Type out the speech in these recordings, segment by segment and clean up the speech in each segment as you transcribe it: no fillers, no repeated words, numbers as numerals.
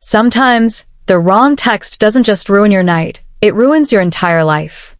Sometimes, the wrong text doesn't just ruin your night, it ruins your entire life.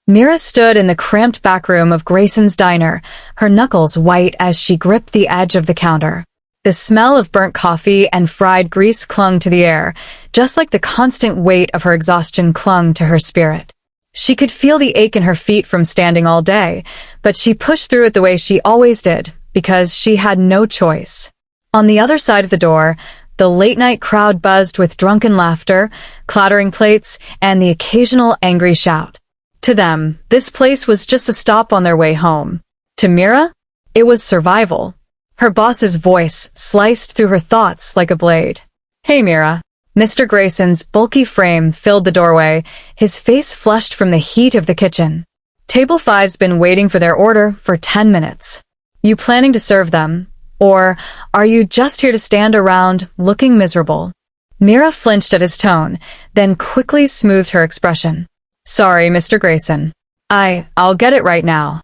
Mira stood in the cramped back room of Grayson's diner, her knuckles white as she gripped the edge of the counter. The smell of burnt coffee and fried grease clung to the air, just like the constant weight of her exhaustion clung to her spirit. She could feel the ache in her feet from standing all day, but she pushed through it the way she always did, because she had no choice. On the other side of the door, the late-night crowd buzzed with drunken laughter, clattering plates, and the occasional angry shout. To them, this place was just a stop on their way home. To Mira, it was survival. Her boss's voice sliced through her thoughts like a blade. "Hey, Mira." Mr. Grayson's bulky frame filled the doorway, his face flushed from the heat of the kitchen. "Table 5's been waiting for their order for 10 minutes. You planning to serve them? Or are you just here to stand around looking miserable?" Mira flinched at his tone, then quickly smoothed her expression. "Sorry, Mr. Grayson. I'll get it right now."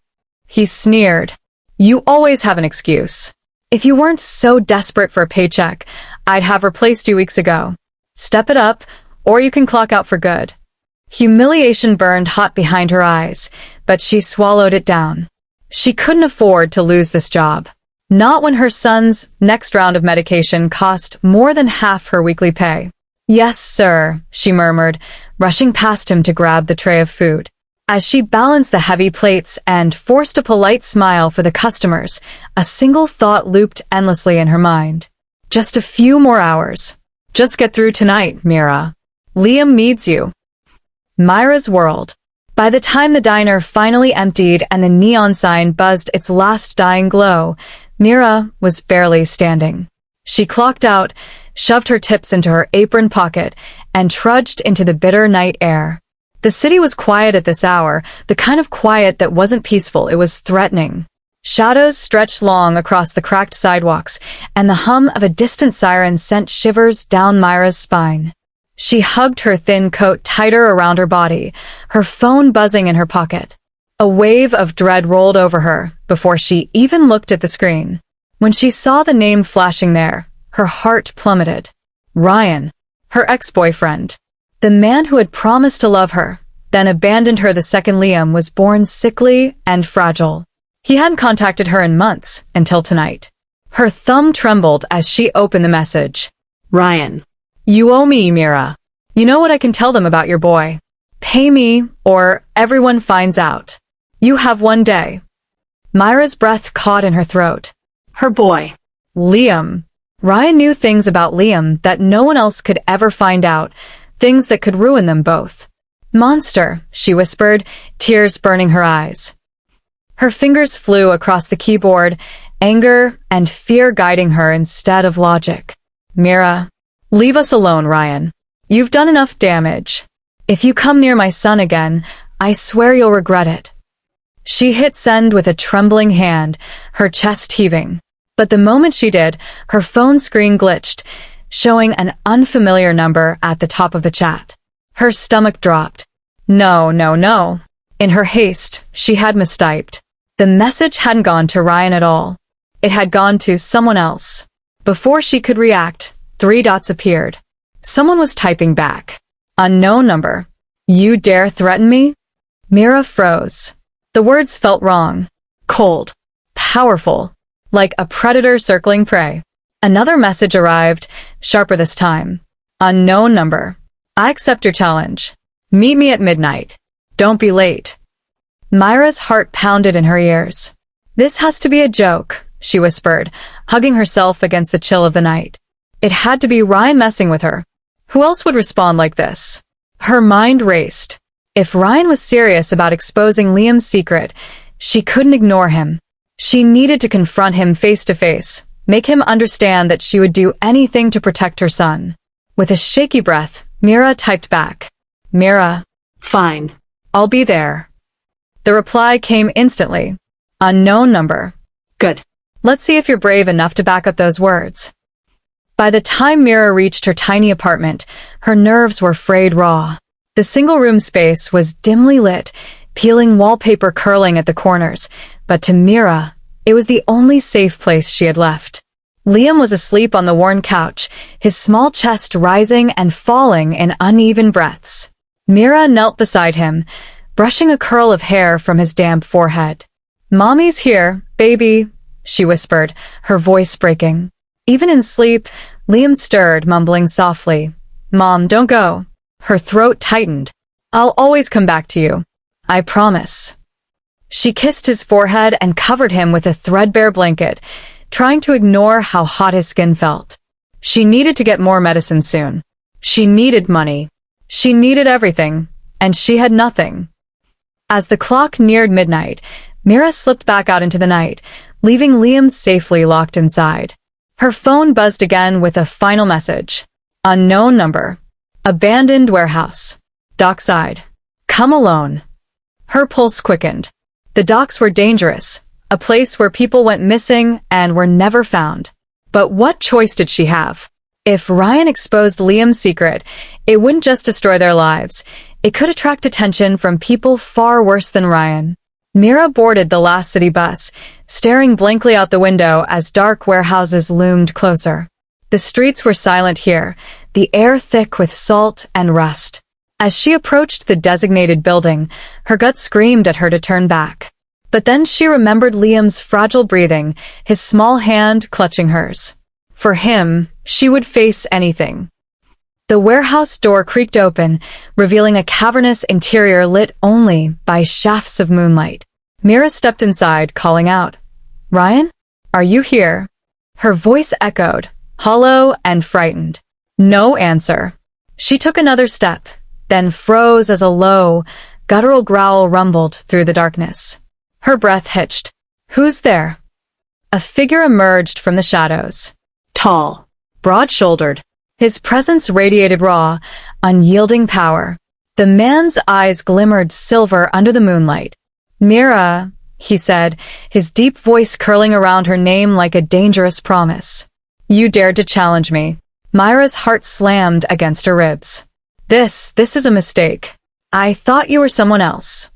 He sneered. "You always have an excuse. If you weren't so desperate for a paycheck, I'd have replaced you weeks ago. Step it up, or you can clock out for good." Humiliation burned hot behind her eyes, but she swallowed it down. She couldn't afford to lose this job. Not when her son's next round of medication cost more than half her weekly pay. "Yes, sir," she murmured, rushing past him to grab the tray of food. As she balanced the heavy plates and forced a polite smile for the customers, a single thought looped endlessly in her mind. Just a few more hours. Just get through tonight, Mira. Liam needs you. Myra's world. By the time the diner finally emptied and the neon sign buzzed its last dying glow, Mira was barely standing. She clocked out, shoved her tips into her apron pocket, and trudged into the bitter night air. The city was quiet at this hour, the kind of quiet that wasn't peaceful, it was threatening. Shadows stretched long across the cracked sidewalks, and the hum of a distant siren sent shivers down Myra's spine. She hugged her thin coat tighter around her body, her phone buzzing in her pocket. A wave of dread rolled over her before she even looked at the screen. When she saw the name flashing there, her heart plummeted. Ryan, her ex-boyfriend. The man who had promised to love her, then abandoned her the second Liam was born sickly and fragile. He hadn't contacted her in months, until tonight. Her thumb trembled as she opened the message. Ryan. You owe me, Mira. You know what I can tell them about your boy. Pay me, or everyone finds out. You have one day. Myra's breath caught in her throat. Her boy. Liam. Ryan knew things about Liam that no one else could ever find out, things that could ruin them both. Monster, she whispered, tears burning her eyes. Her fingers flew across the keyboard, anger and fear guiding her instead of logic. Mira. Leave us alone, Ryan. You've done enough damage. If you come near my son again, I swear you'll regret it. She hit send with a trembling hand, her chest heaving. But the moment she did, her phone screen glitched, showing an unfamiliar number at the top of the chat. Her stomach dropped. No. In her haste, she had mistyped. The message hadn't gone to Ryan at all. It had gone to someone else. Before she could react, 3 dots appeared. Someone was typing back. Unknown number. You dare threaten me? Mira froze. The words felt wrong. Cold. Powerful. Like a predator circling prey. Another message arrived, sharper this time. Unknown number. I accept your challenge. Meet me at midnight. Don't be late. Myra's heart pounded in her ears. This has to be a joke, she whispered, hugging herself against the chill of the night. It had to be Ryan messing with her. Who else would respond like this? Her mind raced. If Ryan was serious about exposing Liam's secret, she couldn't ignore him. She needed to confront him face to face, make him understand that she would do anything to protect her son. With a shaky breath, Mira typed back. Mira. Fine. I'll be there. The reply came instantly. Unknown number. Good. Let's see if you're brave enough to back up those words. By the time Mira reached her tiny apartment, her nerves were frayed raw. The single-room space was dimly lit, peeling wallpaper curling at the corners, but to Mira, it was the only safe place she had left. Liam was asleep on the worn couch, his small chest rising and falling in uneven breaths. Mira knelt beside him, brushing a curl of hair from his damp forehead. "Mommy's here, baby," she whispered, her voice breaking. Even in sleep, Liam stirred, mumbling softly, "Mom, don't go." Her throat tightened. "I'll always come back to you. I promise." She kissed his forehead and covered him with a threadbare blanket, trying to ignore how hot his skin felt. She needed to get more medicine soon. She needed money. She needed everything, and she had nothing. As the clock neared midnight, Mira slipped back out into the night, leaving Liam safely locked inside. Her phone buzzed again with a final message. Unknown number. Abandoned warehouse. Dockside. Come alone. Her pulse quickened. The docks were dangerous, a place where people went missing and were never found. But what choice did she have? If Ryan exposed Liam's secret, it wouldn't just destroy their lives. It could attract attention from people far worse than Ryan. Mira boarded the last city bus, staring blankly out the window as dark warehouses loomed closer. The streets were silent here, the air thick with salt and rust. As she approached the designated building, her gut screamed at her to turn back. But then she remembered Liam's fragile breathing, his small hand clutching hers. For him, she would face anything. The warehouse door creaked open, revealing a cavernous interior lit only by shafts of moonlight. Mira stepped inside, calling out, "Ryan? Are you here?" Her voice echoed, hollow and frightened. No answer. She took another step, then froze as a low, guttural growl rumbled through the darkness. Her breath hitched. "Who's there?" A figure emerged from the shadows. Tall, broad-shouldered. His presence radiated raw, unyielding power. The man's eyes glimmered silver under the moonlight. "Mira," he said, his deep voice curling around her name like a dangerous promise. "You dared to challenge me." Myra's heart slammed against her ribs. This is a mistake. I thought you were someone else."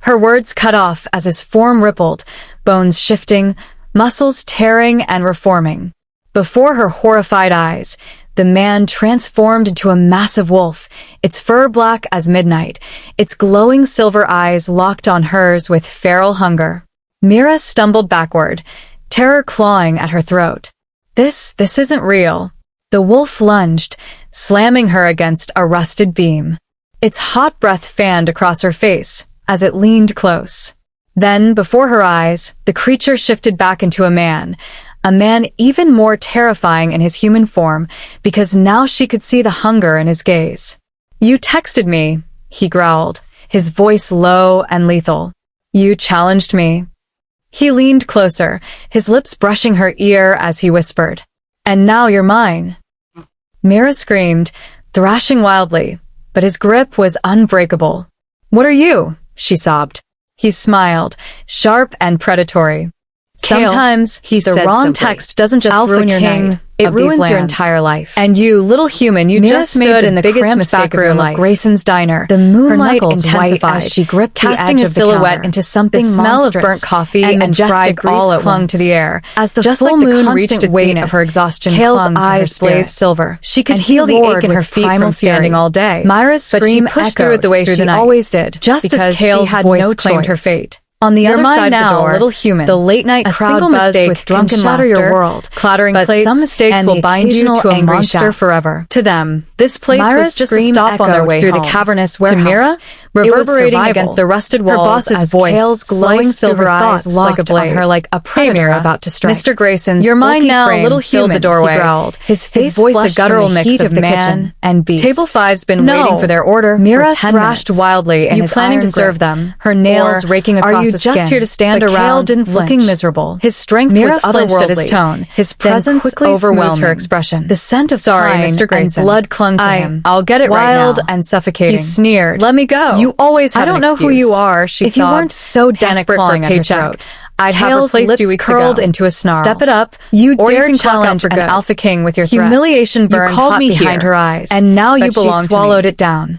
Her words cut off as his form rippled, bones shifting, muscles tearing and reforming. Before her horrified eyes, the man transformed into a massive wolf, its fur black as midnight, its glowing silver eyes locked on hers with feral hunger. Mira stumbled backward, terror clawing at her throat. This isn't real." The wolf lunged, slamming her against a rusted beam. Its hot breath fanned across her face as it leaned close. Then, before her eyes, the creature shifted back into a man even more terrifying in his human form because now she could see the hunger in his gaze. "You texted me," he growled, his voice low and lethal. "You challenged me." He leaned closer, his lips brushing her ear as he whispered, "And now you're mine." Mira screamed, thrashing wildly, but his grip was unbreakable. "What are you?" she sobbed. He smiled, sharp and predatory. Kael, "Sometimes he the said wrong simply, text doesn't just Alpha ruin your King night, it of these ruins your lands. entire life. And you, little human, you Mira just stood stood in in the the biggest cramped mistake back of your room of life. Grayson's diner. The moonlight her knuckles intensified white as she gripped casting the a edge of silhouette the counter. into something The smell monstrous of burnt coffee and and majestic fried grease all at clung once. to the air. As the Just full like the moon constant reached its weight zenith, of her exhaustion Kael's clung to her eyes spirit. blazed silver. She could and feel he the roared ache in her with feet primal from standing fury. all day. Myra's But she scream pushed through it echoed the way through she the night, always did, just as because Kael's she had voice no claimed her choice. fate. On the You're other mine side now, of the door, little human. the late-night A crowd single buzzed mistake with drunken can shatter laughter, your world, clattering but plates, some mistakes and will the bind you occasional to a angry monster shout. forever. To them, this place Myra's was just a scream stop on their echoed way through home. the cavernous To warehouse. Mira, It was reverberating survival. against the rusted Her walls boss's as voice Kael's glowing sliced through silver her eyes thoughts locked like a on blade. her like a predator Mira, about to strike. Mr. Grayson's "You're mine bulky now, frame little filled human," the doorway. he growled, His his face voice a flushed guttural from the mix heat of of the man kitchen. and beast. Table Five's been No. waiting for their order Mira for 10 thrashed minutes. wildly in You his planning to iron serve grip? them, her nails Or raking across are you the just skin? here to stand But Kael around, didn't looking flinch? miserable. His strength Mira was flinched at his otherworldly. tone. His Then presence quickly smoothed overwhelmed her her expression. The scent of Sorry, pine Mr. Grayson. and blood clung to him. I'll get it right Wild now. and suffocating. He sneered. "Let me go. You always have I don't an know who excuse. you are," she If you sobbed, weren't so panic desperate for a clawing at her paycheck, throat. "I'd have Kael's replaced lips you weeks curled ago. into a snarl. Step it up. You or dared you can challenge challenge an an alpha alpha king with your threat. humiliation burned You called hot me behind here, her eyes, and now you but belong she to me. swallowed it down.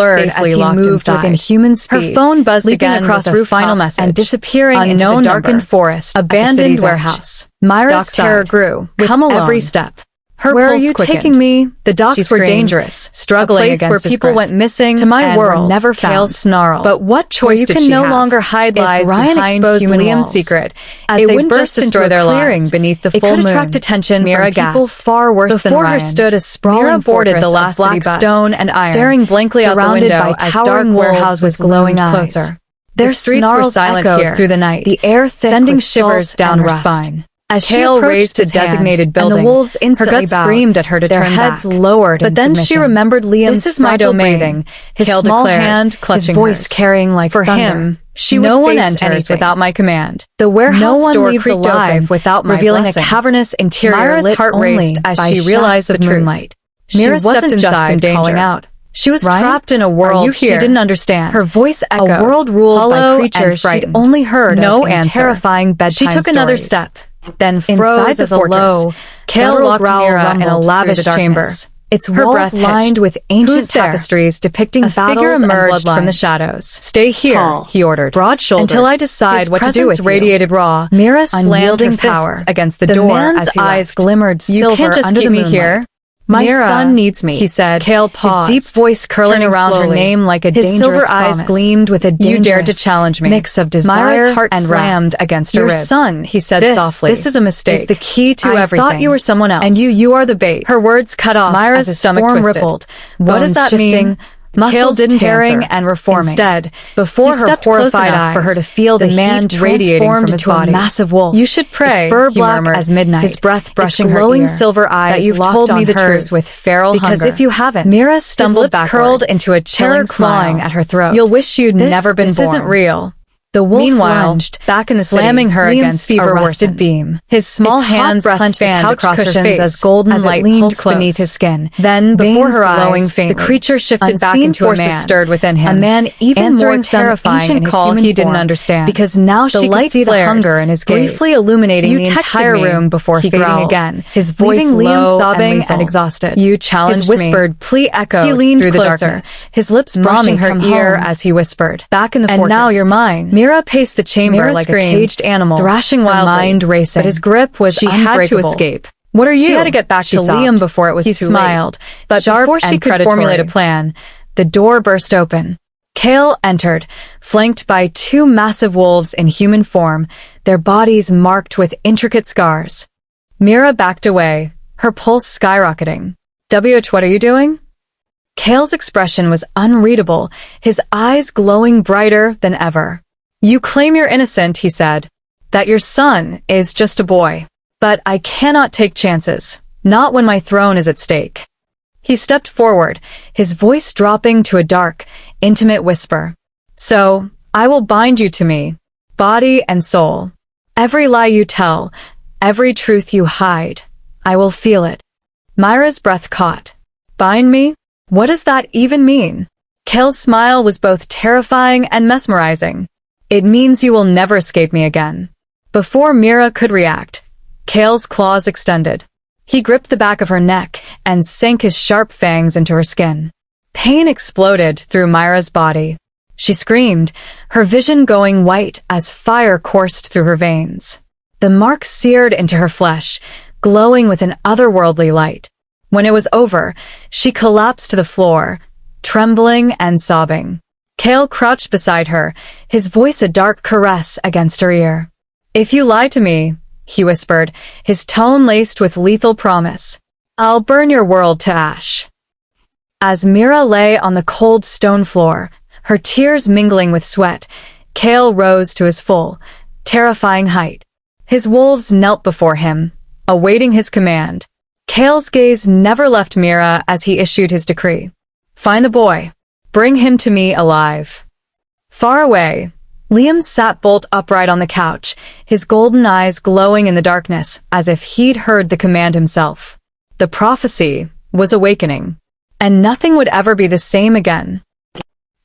blurred as safely he locked moved inside. within human speed. Her phone buzzed leaping again across with a rooftops final message and disappearing into the Unknown darkened number. forest. At the Abandoned city's warehouse. edge. Myra's Doc terror sighed. grew with Come alone. every step. Her Where are pulse you quickened. taking me? The She docks were screamed, dangerous. struggling a place against where the people script. went missing To my and world, were never Kael found. snarled. But what choice Where you did can she no have? longer hide If lies Ryan behind exposed human Liam's walls. secret, As it they wouldn't burst just into destroy a their clearing lives. beneath the It full could moon. attract attention Mira from people gasped. far worse than Before Ryan. her stood a sprawling Mira boarded fortress the of last black city bus, stone and iron, staring blankly out the surrounded window by as towering dark warehouses with glowing loomed eyes. closer. Their The streets were snarls silent echoed here, through the night, the air thick sending with shivers salt down and her rust. spine. As she Kael approached raised his a designated hand, building. and the wolves instantly Her gut bowed. screamed at her to Their turn heads back. lowered But in then she submission. remembered Liam's "This is my fragile domain," breathing, his Kael small declared, hand clutching his voice hers. carrying like For thunder. him, She no would one face enters anything without my command. The warehouse No one door leaves creaked alive open, without my revealing blessing. a cavernous interior Myra's lit heart only raced as by she realized shafts the of truth. moonlight. She Mira wasn't stepped just inside, in danger. calling out. She was Ryan? trapped in a Are world you she here? didn't understand. Her voice echoed, a world ruled by hollow creatures and she'd frightened. only heard No of in answer. terrifying bedtime She took another stories. step, then froze Inside the as a low, Kael guttural locked growl Mira in a rumbled lavish through the chamber. darkness. Its Her walls breath lined hitched. with ancient Who's there? tapestries depicting A figure battles and emerged from the bloodlines. shadows. Stay here, Tall, he ordered, broad-shouldered, until I decide his what to do with presence you. radiated raw, Mira slammed unyielding her power fists against the The door man's as he eyes left. glimmered You silver can't just under keep the me moonlight. here. My Mira, son needs me, he said. Kael paused, His deep voice curling turning around her slowly. name like a His dangerous silver promise. eyes gleamed with a You dared to dangerous challenge me. mix of desire Myra's heart and slammed wrath. against her Your ribs. son, he said this, softly. This is a mistake. Is the key to I everything. thought you were someone else. And you are the bait. Her words cut off Myra's as his stomach form twisted. rippled. What does bones that shifting, mean? Muscles Kael tearing answer. and reforming. Instead, before he her stepped close horrified enough eyes, for her to feel the man heat radiating transformed from his into body. a massive wolf. You should pray, its fur he black murmured, as midnight, his breath brushing its her glowing ear, silver eyes that you've locked told me on the hers truth with feral because hunger. if you haven't, Mira stumbled lips backward, curled into a terror chilling clawing smile. at her throat. You'll wish you'd never been this born. isn't real. The wolf Meanwhile, lunged, back in the slamming city, her Liam's against fever a rusted worsened. beam. His small Its hot hands breath clenched the fanned couch across her cushions face as golden as it light leaned pulsed close. beneath his skin. Then, Before veins her eyes, glowing faintly, the creature shifted back unseen into a forces man. stirred within him. A man even answering more some terrifying ancient in his call human he didn't form, understand. because now The she could light see the flared, hunger in his gaze, briefly illuminating you the texted entire me, room before he fading growled, again, his voice leaving Liam low sobbing and lethal. exhausted. You challenged His me. whispered plea echoed He leaned through the closer, darkness, his lips Mommy, brushing her come ear home. as he whispered, Back in the "And fortress. now you're mine." Mira paced the chamber Mira like screamed, a caged animal, thrashing her wildly, mind racing. but his grip was She had to unbreakable. escape. "What are you?" She had to get back she to sobbed. Liam before it was He too smiled, late. but Sharp before she and could formulate a predatory. plan, the door burst open. Kael entered, flanked by two massive wolves in human form, their bodies marked with intricate scars. Mira backed away, her pulse skyrocketing. "WH, what are you doing?" Kael's expression was unreadable, his eyes glowing brighter than ever. "You claim you're innocent," he said, "that your son is just a boy. But I cannot take chances, not when my throne is at stake." He stepped forward, his voice dropping to a dark, intimate whisper. "So, I will bind you to me, body and soul. Every lie you tell, every truth you hide, I will feel it." Myra's breath caught. "Bind me? What does that even mean?" Kael's smile was both terrifying and mesmerizing. "It means you will never escape me again." Before Mira could react, Kael's claws extended. He gripped the back of her neck and sank his sharp fangs into her skin. Pain exploded through Myra's body. She screamed, her vision going white as fire coursed through her veins. The mark seared into her flesh, glowing with an otherworldly light. When it was over, she collapsed to the floor, trembling and sobbing. Kael crouched beside her, his voice a dark caress against her ear. "If you lie to me," he whispered, his tone laced with lethal promise, "I'll burn your world to ash." As Mira lay on the cold stone floor, her tears mingling with sweat, Kael rose to his full, terrifying height. His wolves knelt before him, awaiting his command. Kael's gaze never left Mira as he issued his decree. "Find the boy. Bring him to me alive." Far away, Liam sat bolt upright on the couch, his golden eyes glowing in the darkness as if he'd heard the command himself. The prophecy was awakening, and nothing would ever be the same again.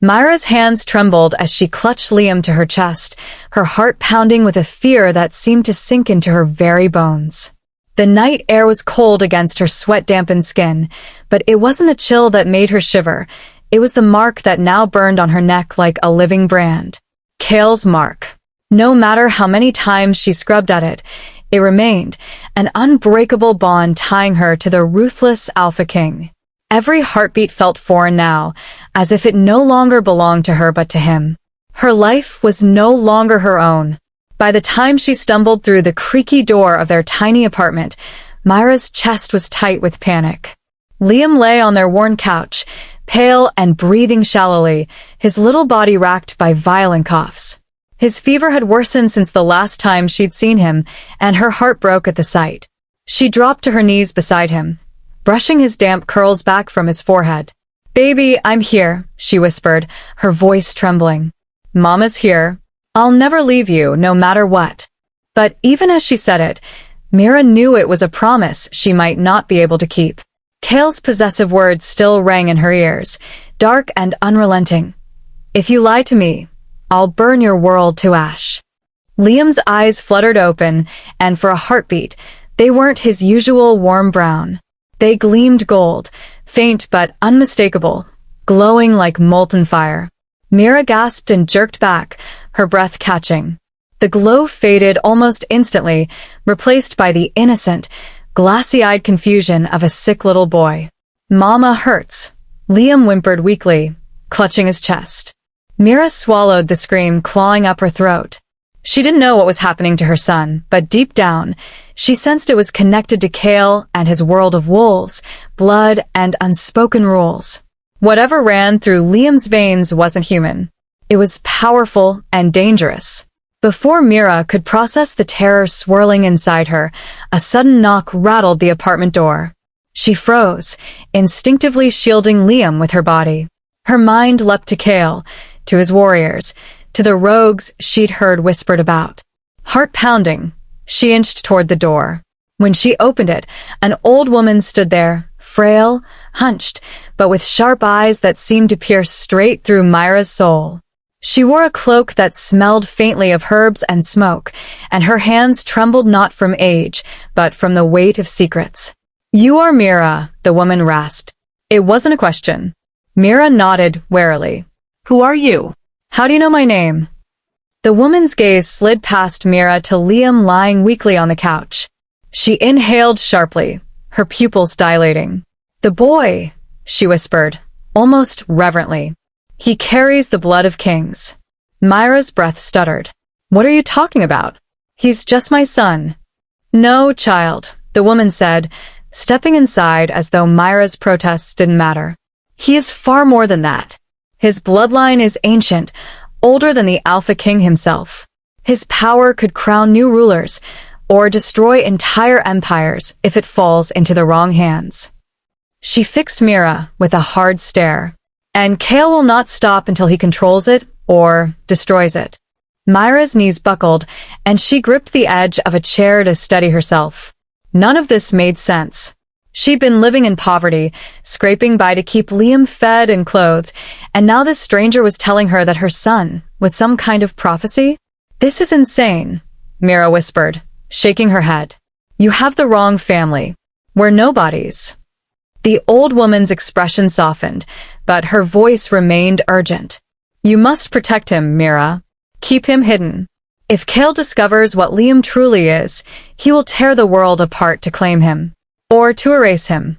Myra's hands trembled as she clutched Liam to her chest, her heart pounding with a fear that seemed to sink into her very bones. The night air was cold against her sweat-dampened skin, but it wasn't the chill that made her shiver. It was the mark that now burned on her neck like a living brand. Kael's mark. No matter how many times she scrubbed at it, it remained, an unbreakable bond tying her to the ruthless Alpha King. Every heartbeat felt foreign now, as if it no longer belonged to her but to him. Her life was no longer her own. By the time she stumbled through the creaky door of their tiny apartment, Myra's chest was tight with panic. Liam lay on their worn couch, pale and breathing shallowly, his little body racked by violent coughs. His fever had worsened since the last time she'd seen him, and her heart broke at the sight. She dropped to her knees beside him, brushing his damp curls back from his forehead. "Baby, I'm here," she whispered, her voice trembling. "Mama's here. I'll never leave you, no matter what." But even as she said it, Mira knew it was a promise she might not be able to keep. Kael's possessive words still rang in her ears, dark and unrelenting. "If you lie to me, I'll burn your world to ash." Liam's eyes fluttered open, and for a heartbeat, they weren't his usual warm brown. They gleamed gold, faint but unmistakable, glowing like molten fire. Mira gasped and jerked back, her breath catching. The glow faded almost instantly, replaced by the innocent, glassy-eyed confusion of a sick little boy. "Mama hurts," Liam whimpered weakly, clutching his chest. Mira swallowed the scream clawing up her throat. She didn't know what was happening to her son, but deep down, she sensed it was connected to Kael and his world of wolves, blood, and unspoken rules. Whatever ran through Liam's veins wasn't human. It was powerful and dangerous. Before Mira could process the terror swirling inside her, a sudden knock rattled the apartment door. She froze, instinctively shielding Liam with her body. Her mind leapt to Kael, to his warriors, to the rogues she'd heard whispered about. Heart pounding, she inched toward the door. When she opened it, an old woman stood there, frail, hunched, but with sharp eyes that seemed to pierce straight through Myra's soul. She wore a cloak that smelled faintly of herbs and smoke, and her hands trembled not from age, but from the weight of secrets. "You are Mira," the woman rasped. It wasn't a question. Mira nodded warily. Who are you? "How do you know my name?" The woman's gaze slid past Mira to Liam lying weakly on the couch. She inhaled sharply, her pupils dilating. "The boy," she whispered, almost reverently. "He carries the blood of kings." Myra's breath stuttered. "What are you talking about? He's just my son." "No, child," the woman said, stepping inside as though Myra's protests didn't matter. "He is far more than that. His bloodline is ancient, older than the Alpha King himself. His power could crown new rulers, or destroy entire empires if it falls into the wrong hands." She fixed Mira with a hard stare. "And Kael will not stop until he controls it, or destroys it." Myra's knees buckled, and she gripped the edge of a chair to steady herself. None of this made sense. She'd been living in poverty, scraping by to keep Liam fed and clothed, and now this stranger was telling her that her son was some kind of prophecy? "This is insane," Mira whispered, shaking her head. "You have the wrong family. We're nobodies." The old woman's expression softened, but her voice remained urgent. "You must protect him, Mira. Keep him hidden. If Kael discovers what Liam truly is, he will tear the world apart to claim him. Or to erase him."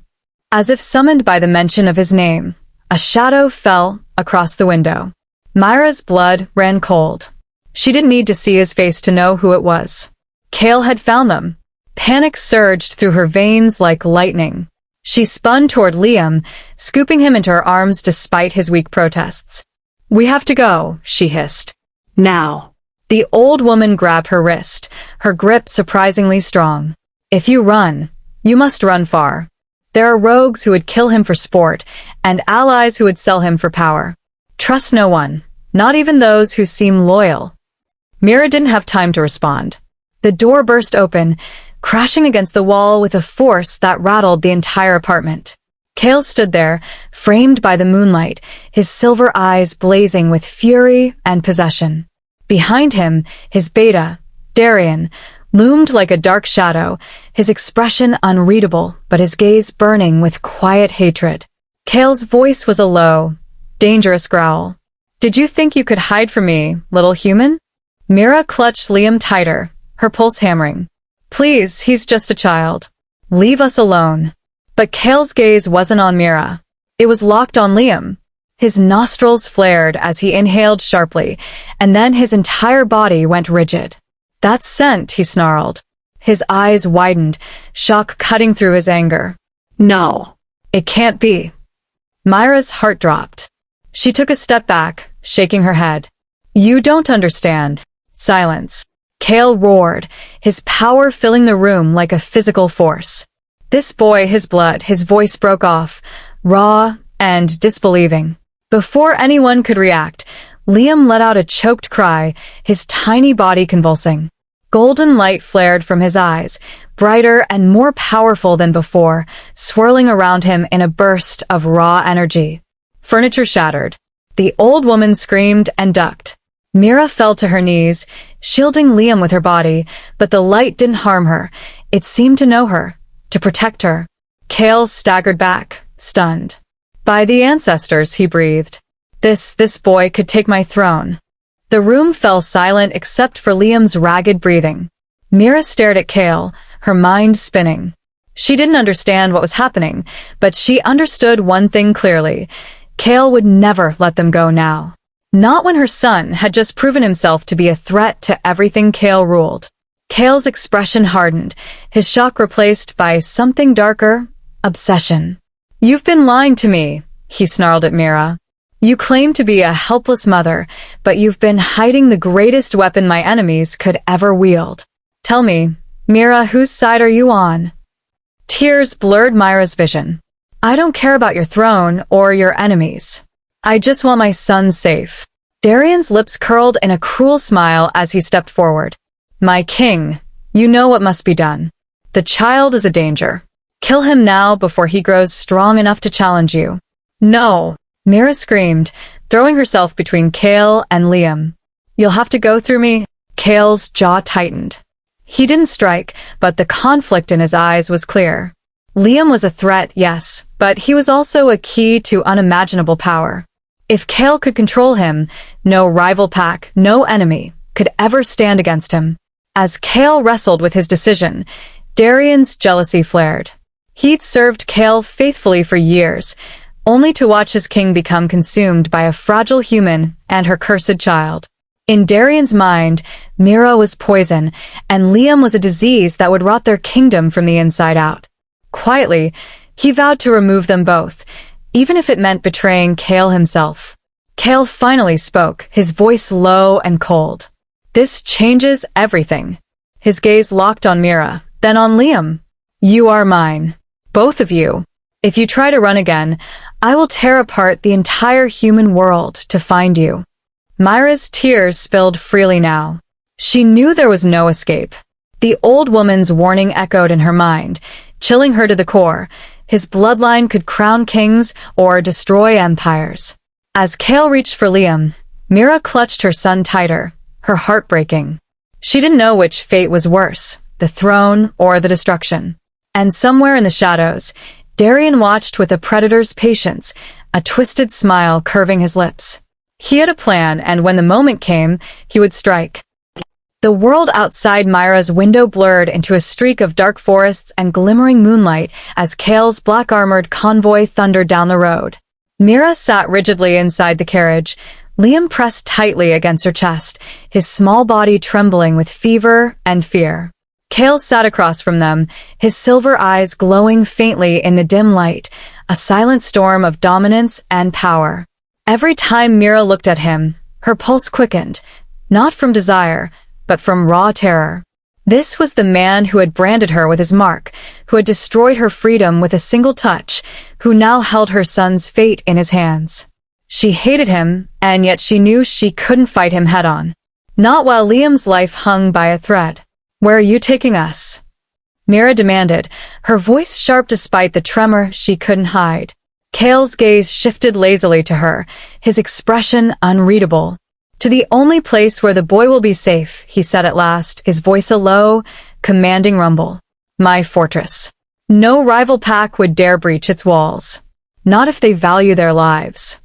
As if summoned by the mention of his name, a shadow fell across the window. Myra's blood ran cold. She didn't need to see his face to know who it was. Kael had found them. Panic surged through her veins like lightning. She spun toward Liam, scooping him into her arms despite his weak protests. "We have to go," she hissed. Now. The old woman grabbed her wrist, her grip surprisingly strong. "If you run, you must run far. There are rogues who would kill him for sport, and allies who would sell him for power. Trust no one, not even those who seem loyal." Mira didn't have time to respond. The door burst open, crashing against the wall with a force that rattled the entire apartment. Kael stood there, framed by the moonlight, his silver eyes blazing with fury and possession. Behind him, his beta, Darian, loomed like a dark shadow, his expression unreadable, but his gaze burning with quiet hatred. Kael's voice was a low, dangerous growl. "Did you think you could hide from me, little human?" Mira clutched Liam tighter, her pulse hammering. "Please, he's just a child. Leave us alone." But Kael's gaze wasn't on Mira. It was locked on Liam. His nostrils flared as he inhaled sharply, and then his entire body went rigid. "That scent," he snarled. His eyes widened, shock cutting through his anger. No. "It can't be." Myra's heart dropped. She took a step back, shaking her head. You don't understand. Silence. Kael roared, his power filling the room like a physical force. This boy, his blood, his voice broke off, raw and disbelieving. Before anyone could react, Liam let out a choked cry, his tiny body convulsing. Golden light flared from his eyes, brighter and more powerful than before, swirling around him in a burst of raw energy. Furniture shattered. The old woman screamed and ducked. Mira fell to her knees, shielding Liam with her body, but the light didn't harm her. It seemed to know her, to protect her. Kael staggered back, stunned. By the ancestors, he breathed. This boy could take my throne. The room fell silent except for Liam's ragged breathing. Mira stared at Kael, her mind spinning. She didn't understand what was happening, but she understood one thing clearly. Kael would never let them go now. Not when her son had just proven himself to be a threat to everything Kael ruled. Kael's expression hardened, his shock replaced by something darker, obsession. You've been lying to me, he snarled at Mira. You claim to be a helpless mother, but you've been hiding the greatest weapon my enemies could ever wield. Tell me, Mira, whose side are you on? Tears blurred Mira's vision. I don't care about your throne or your enemies. I just want my son safe. Darian's lips curled in a cruel smile as he stepped forward. My king, you know what must be done. The child is a danger. Kill him now before he grows strong enough to challenge you. No, Mira screamed, throwing herself between Kael and Liam. You'll have to go through me. Kael's jaw tightened. He didn't strike, but the conflict in his eyes was clear. Liam was a threat, yes, but he was also a key to unimaginable power. If Kael could control him, no rival pack, no enemy, could ever stand against him. As Kael wrestled with his decision, Darian's jealousy flared. He'd served Kael faithfully for years, only to watch his king become consumed by a fragile human and her cursed child. In Darian's mind, Mira was poison, and Liam was a disease that would rot their kingdom from the inside out. Quietly, he vowed to remove them both, even if it meant betraying Kael himself. Kael finally spoke, his voice low and cold. This changes everything. His gaze locked on Mira, then on Liam. You are mine. Both of you. If you try to run again, I will tear apart the entire human world to find you. Mira's tears spilled freely now. She knew there was no escape. The old woman's warning echoed in her mind, chilling her to the core. His bloodline could crown kings or destroy empires. As Kael reached for Liam, Mira clutched her son tighter, her heart breaking. She didn't know which fate was worse, the throne or the destruction. And somewhere in the shadows, Darian watched with a predator's patience, a twisted smile curving his lips. He had a plan, and when the moment came, he would strike. The world outside Mira's window blurred into a streak of dark forests and glimmering moonlight as Kael's black-armored convoy thundered down the road. Mira sat rigidly inside the carriage, Liam pressed tightly against her chest, his small body trembling with fever and fear. Kael sat across from them, his silver eyes glowing faintly in the dim light, a silent storm of dominance and power. Every time Mira looked at him, her pulse quickened, not from desire, but from raw terror. This was the man who had branded her with his mark, who had destroyed her freedom with a single touch, who now held her son's fate in his hands. She hated him, and yet she knew she couldn't fight him head-on. Not while Liam's life hung by a thread. Where are you taking us? Mira demanded, her voice sharp despite the tremor she couldn't hide. Kael's gaze shifted lazily to her, his expression unreadable. To the only place where the boy will be safe, he said at last, his voice a low, commanding rumble. My fortress. No rival pack would dare breach its walls. Not if they value their lives.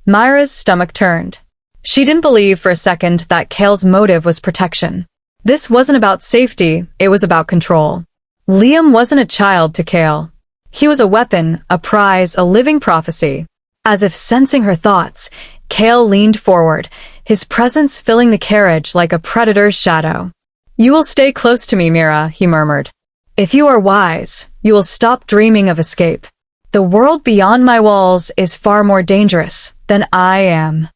Mira's stomach turned. She didn't believe for a second that Kael's motive was protection. This wasn't about safety, it was about control. Liam wasn't a child to Kael. He was a weapon, a prize, a living prophecy. As if sensing her thoughts, Kael leaned forward, his presence filling the carriage like a predator's shadow. You will stay close to me, Mira, he murmured. If you are wise, you will stop dreaming of escape. The world beyond my walls is far more dangerous than I am.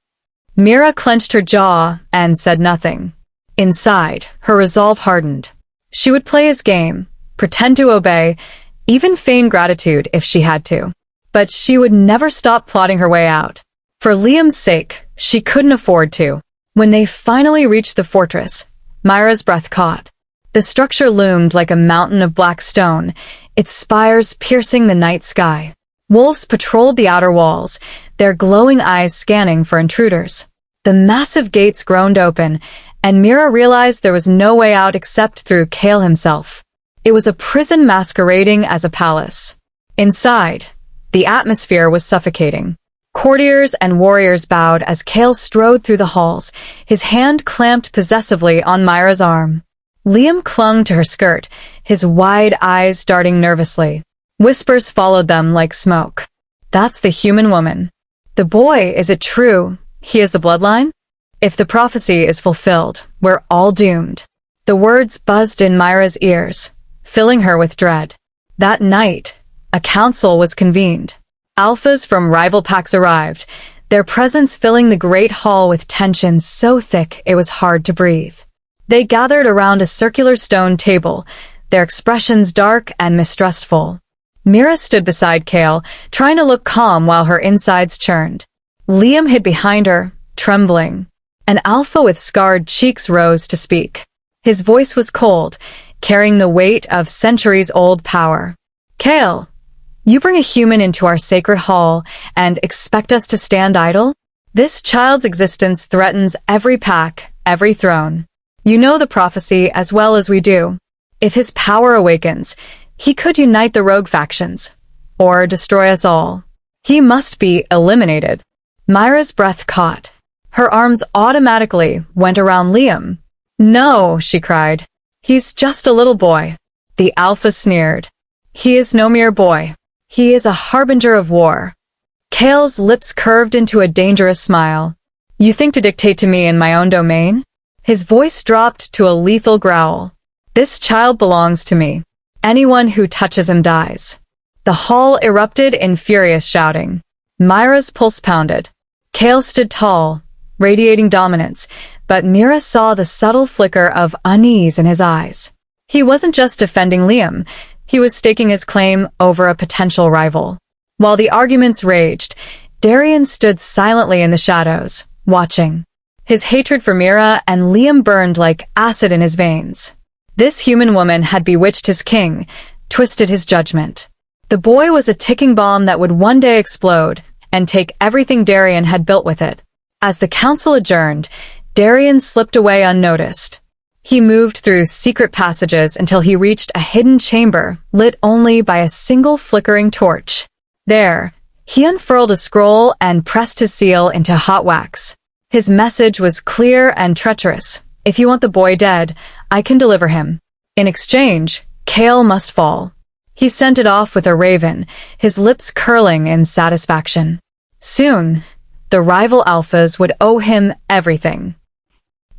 Mira clenched her jaw and said nothing. Inside, her resolve hardened. She would play his game, pretend to obey, even feign gratitude if she had to. But she would never stop plotting her way out. For Liam's sake, she couldn't afford to. When they finally reached the fortress, Myra's breath caught. The structure loomed like a mountain of black stone, its spires piercing the night sky. Wolves patrolled the outer walls, their glowing eyes scanning for intruders. The massive gates groaned open, and Mira realized there was no way out except through Kael himself. It was a prison masquerading as a palace. Inside, the atmosphere was suffocating. Courtiers and warriors bowed as Kael strode through the halls, his hand clamped possessively on Myra's arm. Liam clung to her skirt, his wide eyes darting nervously. Whispers followed them like smoke. That's the human woman. The boy, is it true? He is the bloodline? If the prophecy is fulfilled, we're all doomed. The words buzzed in Myra's ears, filling her with dread. That night, a council was convened. Alphas from rival packs arrived, their presence filling the great hall with tension so thick it was hard to breathe. They gathered around a circular stone table, their expressions dark and mistrustful. Mira stood beside Kael, trying to look calm while her insides churned. Liam hid behind her, trembling. An alpha with scarred cheeks rose to speak. His voice was cold, carrying the weight of centuries-old power. Kael, you bring a human into our sacred hall and expect us to stand idle? This child's existence threatens every pack, every throne. You know the prophecy as well as we do. If his power awakens, he could unite the rogue factions, or destroy us all. He must be eliminated. Myra's breath caught. Her arms automatically went around Liam. No, she cried. He's just a little boy. The alpha sneered. He is no mere boy. He is a harbinger of war. Kael's lips curved into a dangerous smile. You think to dictate to me in my own domain? His voice dropped to a lethal growl. This child belongs to me. Anyone who touches him dies. The hall erupted in furious shouting. Myra's pulse pounded. Kael stood tall, radiating dominance, but Mira saw the subtle flicker of unease in his eyes. He wasn't just defending Liam, he was staking his claim over a potential rival. While the arguments raged, Darian stood silently in the shadows, watching. His hatred for Mira and Liam burned like acid in his veins. This human woman had bewitched his king, twisted his judgment. The boy was a ticking bomb that would one day explode and take everything Darian had built with it. As the council adjourned, Darian slipped away unnoticed. He moved through secret passages until he reached a hidden chamber lit only by a single flickering torch. There, he unfurled a scroll and pressed his seal into hot wax. His message was clear and treacherous. If you want the boy dead, I can deliver him. In exchange, Kael must fall. He sent it off with a raven, his lips curling in satisfaction. Soon, the rival alphas would owe him everything.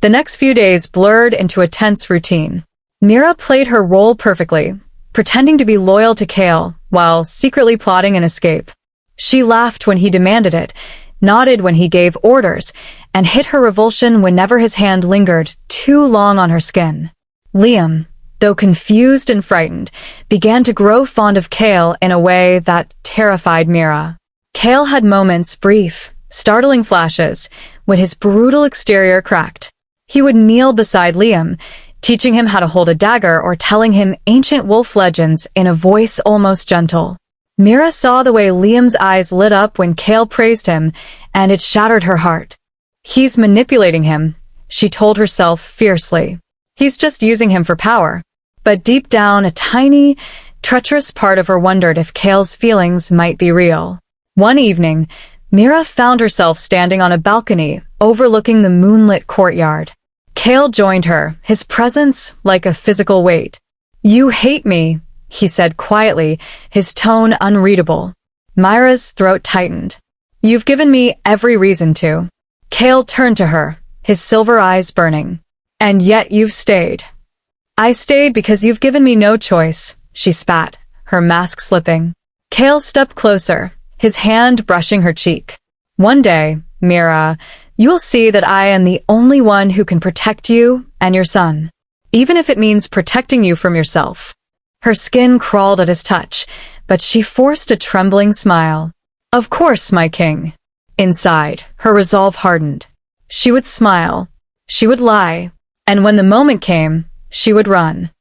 The next few days blurred into a tense routine. Mira played her role perfectly, pretending to be loyal to Kael while secretly plotting an escape. She laughed when he demanded it, nodded when he gave orders, and hid her revulsion whenever his hand lingered too long on her skin. Liam, though confused and frightened, began to grow fond of Kael in a way that terrified Mira. Kael had moments, brief, startling flashes, when his brutal exterior cracked. He would kneel beside Liam, teaching him how to hold a dagger or telling him ancient wolf legends in a voice almost gentle. Mira saw the way Liam's eyes lit up when Kael praised him, and it shattered her heart. He's manipulating him, she told herself fiercely. He's just using him for power. But deep down, a tiny, treacherous part of her wondered if Kael's feelings might be real. One evening, Mira found herself standing on a balcony overlooking the moonlit courtyard. Kael joined her, his presence like a physical weight. You hate me, he said quietly, his tone unreadable. Myra's throat tightened. You've given me every reason to. Kael turned to her, his silver eyes burning. And yet you've stayed. I stayed because you've given me no choice, she spat, her mask slipping. Kael stepped closer, his hand brushing her cheek. One day, Mira, You will see that I am the only one who can protect you and your son, even if it means protecting you from yourself." Her skin crawled at his touch, but she forced a trembling smile. "Of course, my king." Inside, her resolve hardened. She would smile, she would lie, and when the moment came, she would run.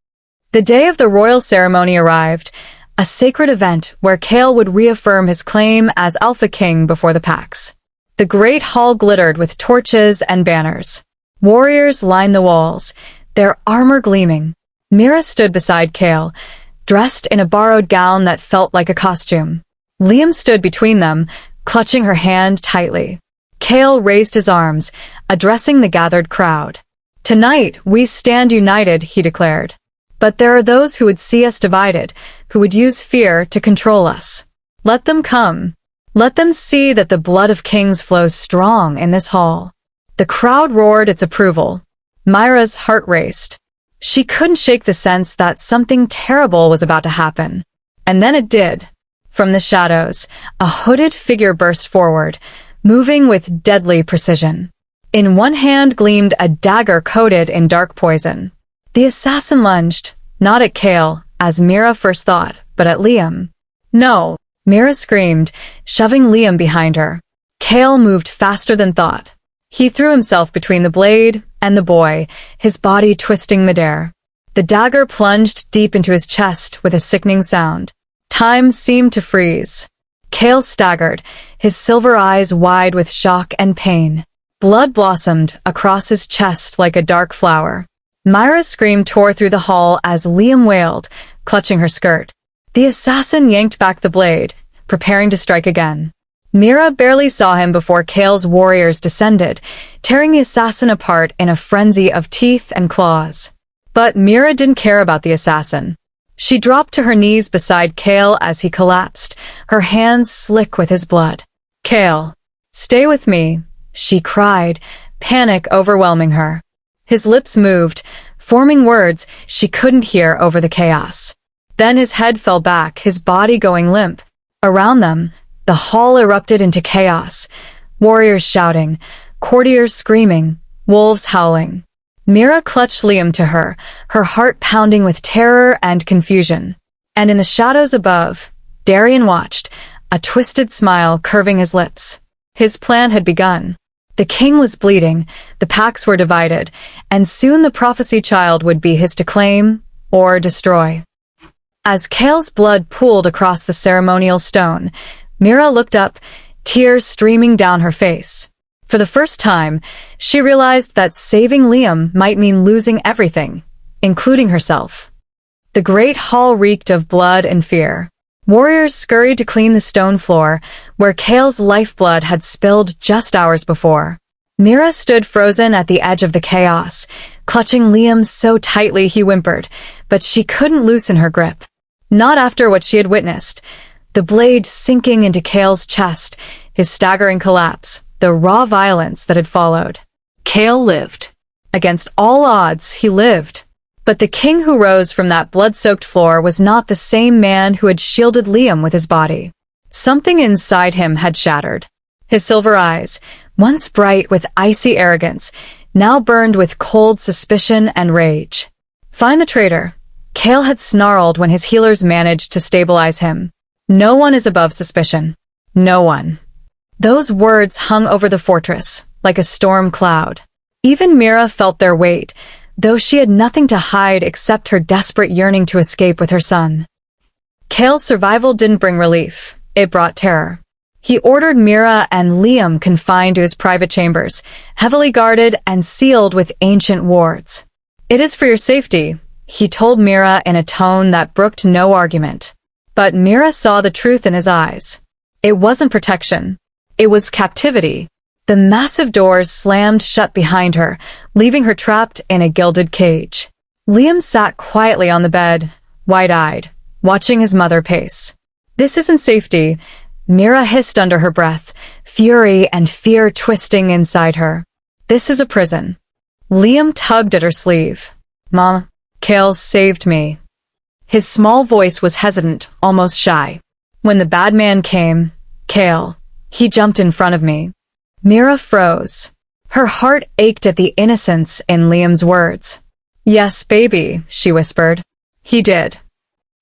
The day of the royal ceremony arrived, a sacred event where Kael would reaffirm his claim as Alpha King before the Pax. The great hall glittered with torches and banners. Warriors lined the walls, their armor gleaming. Mira stood beside Kael, dressed in a borrowed gown that felt like a costume. Liam stood between them, clutching her hand tightly. Kael raised his arms, addressing the gathered crowd. "Tonight, we stand united," he declared. "But there are those who would see us divided, who would use fear to control us. Let them come. Let them see that the blood of kings flows strong in this hall." The crowd roared its approval. Myra's heart raced. She couldn't shake the sense that something terrible was about to happen. And then it did. From the shadows, a hooded figure burst forward, moving with deadly precision. In one hand gleamed a dagger coated in dark poison. The assassin lunged, not at Kael, as Mira first thought, but at Liam. "No!" Mira screamed, shoving Liam behind her. Kael moved faster than thought. He threw himself between the blade and the boy, his body twisting midair. The dagger plunged deep into his chest with a sickening sound. Time seemed to freeze. Kael staggered, his silver eyes wide with shock and pain. Blood blossomed across his chest like a dark flower. Myra's scream tore through the hall as Liam wailed, clutching her skirt. The assassin yanked back the blade, preparing to strike again. Mira barely saw him before Kael's warriors descended, tearing the assassin apart in a frenzy of teeth and claws. But Mira didn't care about the assassin. She dropped to her knees beside Kael as he collapsed, her hands slick with his blood. "Kael, stay with me," she cried, panic overwhelming her. His lips moved, forming words she couldn't hear over the chaos. Then his head fell back, his body going limp. Around them, the hall erupted into chaos. Warriors shouting, courtiers screaming, wolves howling. Mira clutched Liam to her, her heart pounding with terror and confusion. And in the shadows above, Darian watched, a twisted smile curving his lips. His plan had begun. The king was bleeding, the packs were divided, and soon the prophecy child would be his to claim or destroy. As Kael's blood pooled across the ceremonial stone, Mira looked up, tears streaming down her face. For the first time, she realized that saving Liam might mean losing everything, including herself. The great hall reeked of blood and fear. Warriors scurried to clean the stone floor, where Kael's lifeblood had spilled just hours before. Mira stood frozen at the edge of the chaos, clutching Liam so tightly he whimpered, but she couldn't loosen her grip. Not after what she had witnessed. The blade sinking into Kael's chest, his staggering collapse, the raw violence that had followed. Kael lived. Against all odds, he lived. But the king who rose from that blood-soaked floor was not the same man who had shielded Liam with his body. Something inside him had shattered. His silver eyes, once bright with icy arrogance, now burned with cold suspicion and rage. "Find the traitor," Kael had snarled when his healers managed to stabilize him. "No one is above suspicion. No one." Those words hung over the fortress, like a storm cloud. Even Mira felt their weight, though she had nothing to hide except her desperate yearning to escape with her son. Kael's survival didn't bring relief. It brought terror. He ordered Mira and Liam confined to his private chambers, heavily guarded and sealed with ancient wards. "It is for your safety," he told Mira in a tone that brooked no argument. But Mira saw the truth in his eyes. It wasn't protection. It was captivity. The massive doors slammed shut behind her, leaving her trapped in a gilded cage. Liam sat quietly on the bed, wide-eyed, watching his mother pace. "This isn't safety," Mira hissed under her breath, fury and fear twisting inside her. "This is a prison." Liam tugged at her sleeve. "Mom, Kael saved me." His small voice was hesitant, almost shy. "When the bad man came, Kael, he jumped in front of me." Mira froze. Her heart ached at the innocence in Liam's words. "Yes, baby," she whispered. He did.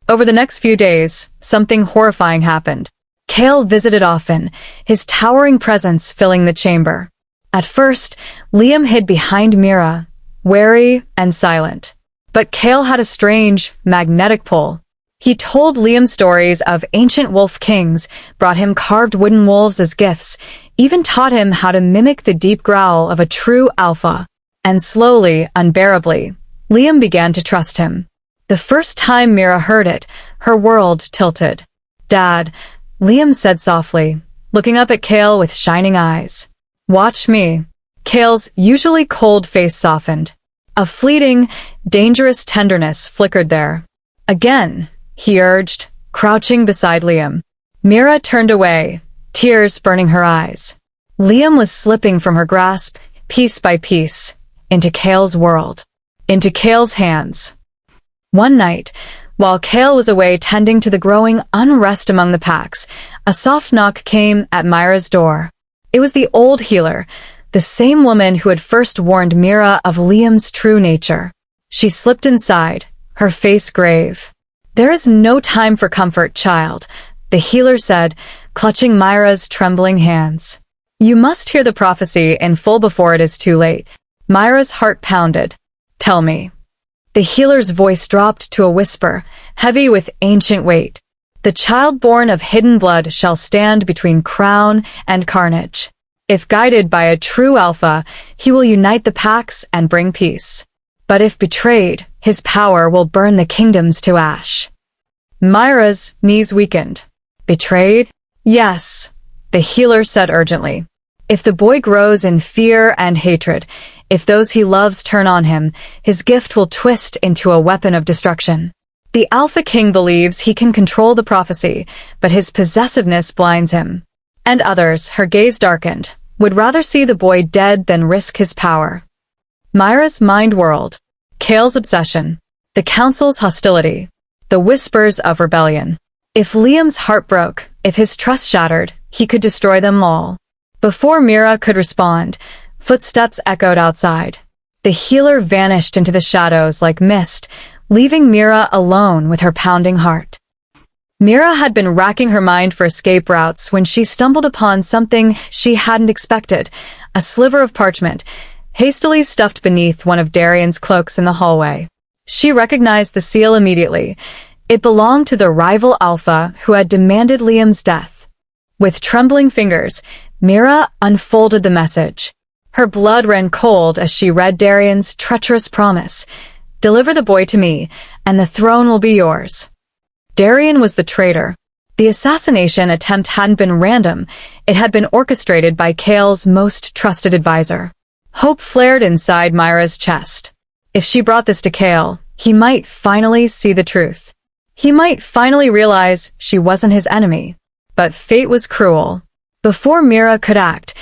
Over the next few days, something horrifying happened. Kael visited often, his towering presence filling the chamber. At first, Liam hid behind Mira, wary and silent. But Kael had a strange, magnetic pull. He told Liam stories of ancient wolf kings, brought him carved wooden wolves as gifts, even taught him how to mimic the deep growl of a true alpha. And slowly, unbearably, Liam began to trust him. The first time Mira heard it, her world tilted. "Dad," Liam said softly, looking up at Kael with shining eyes. "Watch me." Kael's usually cold face softened. A fleeting, dangerous tenderness flickered there. "Again," he urged, crouching beside Liam. Mira turned away, tears burning her eyes. Liam was slipping from her grasp, piece by piece, into Kael's world, into Kael's hands. One night, while Kael was away tending to the growing unrest among the packs, a soft knock came at Myra's door. It was the old healer, the same woman who had first warned Mira of Liam's true nature. She slipped inside, her face grave. "There is no time for comfort, child," the healer said, clutching Myra's trembling hands. "You must hear the prophecy in full before it is too late." Myra's heart pounded. "Tell me." The healer's voice dropped to a whisper, heavy with ancient weight. "The child born of hidden blood shall stand between crown and carnage. If guided by a true alpha, he will unite the packs and bring peace. But if betrayed, his power will burn the kingdoms to ash." Myra's knees weakened. "Betrayed?" "Yes," the healer said urgently. "If the boy grows in fear and hatred, if those he loves turn on him, his gift will twist into a weapon of destruction. The Alpha King believes he can control the prophecy, but his possessiveness blinds him." And others, her gaze darkened, would rather see the boy dead than risk his power. Myra's mind whirled. Kael's obsession, the council's hostility, the whispers of rebellion. If Liam's heart broke, if his trust shattered, he could destroy them all. Before Mira could respond, footsteps echoed outside. The healer vanished into the shadows like mist, leaving Mira alone with her pounding heart. Mira had been racking her mind for escape routes when she stumbled upon something she hadn't expected, a sliver of parchment, hastily stuffed beneath one of Darian's cloaks in the hallway. She recognized the seal immediately. It belonged to the rival Alpha who had demanded Liam's death. With trembling fingers, Mira unfolded the message. Her blood ran cold as she read Darian's treacherous promise. "Deliver the boy to me, and the throne will be yours." Darian was the traitor. The assassination attempt hadn't been random. It had been orchestrated by Kael's most trusted advisor. Hope flared inside Myra's chest. If she brought this to Kael, he might finally see the truth. He might finally realize she wasn't his enemy. But fate was cruel. Before Mira could act,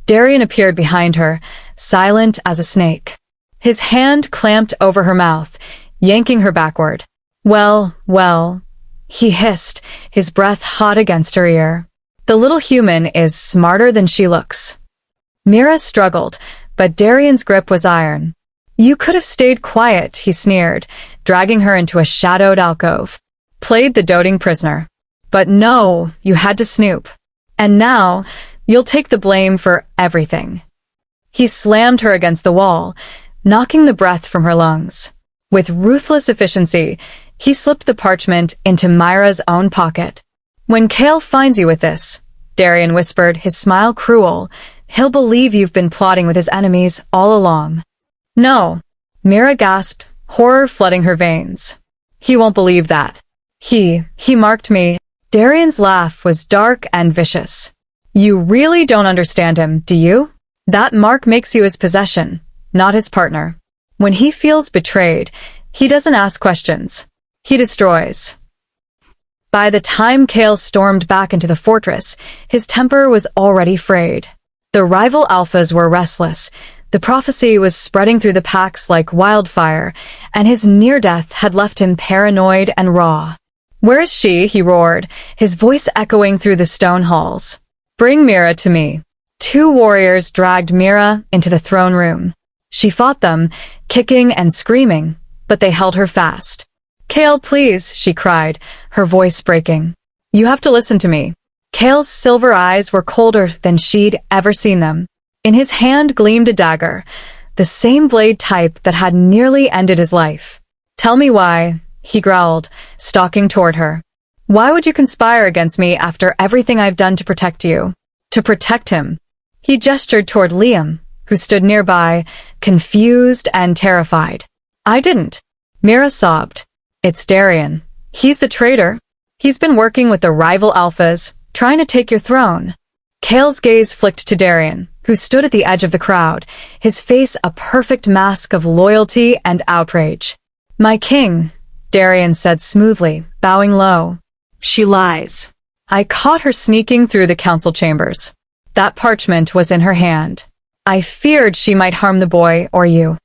Darian appeared behind her, silent as a snake. His hand clamped over her mouth, yanking her backward. Well, he hissed, his breath hot against her ear. "The little human is smarter than she looks." Mira struggled, but Darian's grip was iron. "You could have stayed quiet," he sneered, dragging her into a shadowed alcove. "Played the doting prisoner. But no, you had to snoop. And now, you'll take the blame for everything." He slammed her against the wall, knocking the breath from her lungs. With ruthless efficiency, he slipped the parchment into Myra's own pocket. "When Kael finds you with this," Darian whispered, his smile cruel, "he'll believe you've been plotting with his enemies all along." "No," Mira gasped, horror flooding her veins. "He won't believe that. He marked me." Darian's laugh was dark and vicious. "You really don't understand him, do you? That mark makes you his possession, not his partner. When he feels betrayed, he doesn't ask questions. He destroys." By the time Kael stormed back into the fortress, his temper was already frayed. The rival alphas were restless. The prophecy was spreading through the packs like wildfire, and his near-death had left him paranoid and raw. "Where is she?" he roared, his voice echoing through the stone halls. "Bring Mira to me." two warriors dragged Mira into the throne room. She fought them, kicking and screaming, but they held her fast. "Kael, please," she cried, her voice breaking. "You have to listen to me." Kael's silver eyes were colder than she'd ever seen them. In his hand gleamed a dagger, the same blade type that had nearly ended his life. "Tell me why," he growled, stalking toward her. "Why would you conspire against me after everything I've done to protect you?" To protect him. He gestured toward Liam, who stood nearby, confused and terrified. "I didn't." Mira sobbed. "It's Darian. He's the traitor. He's been working with the rival alphas, trying to take your throne." Kael's gaze flicked to Darian, who stood at the edge of the crowd, his face a perfect mask of loyalty and outrage. "My king," Darian said smoothly, bowing low. She lies. "I caught her sneaking through the council chambers. That parchment was in her hand. I feared she might harm the boy or you."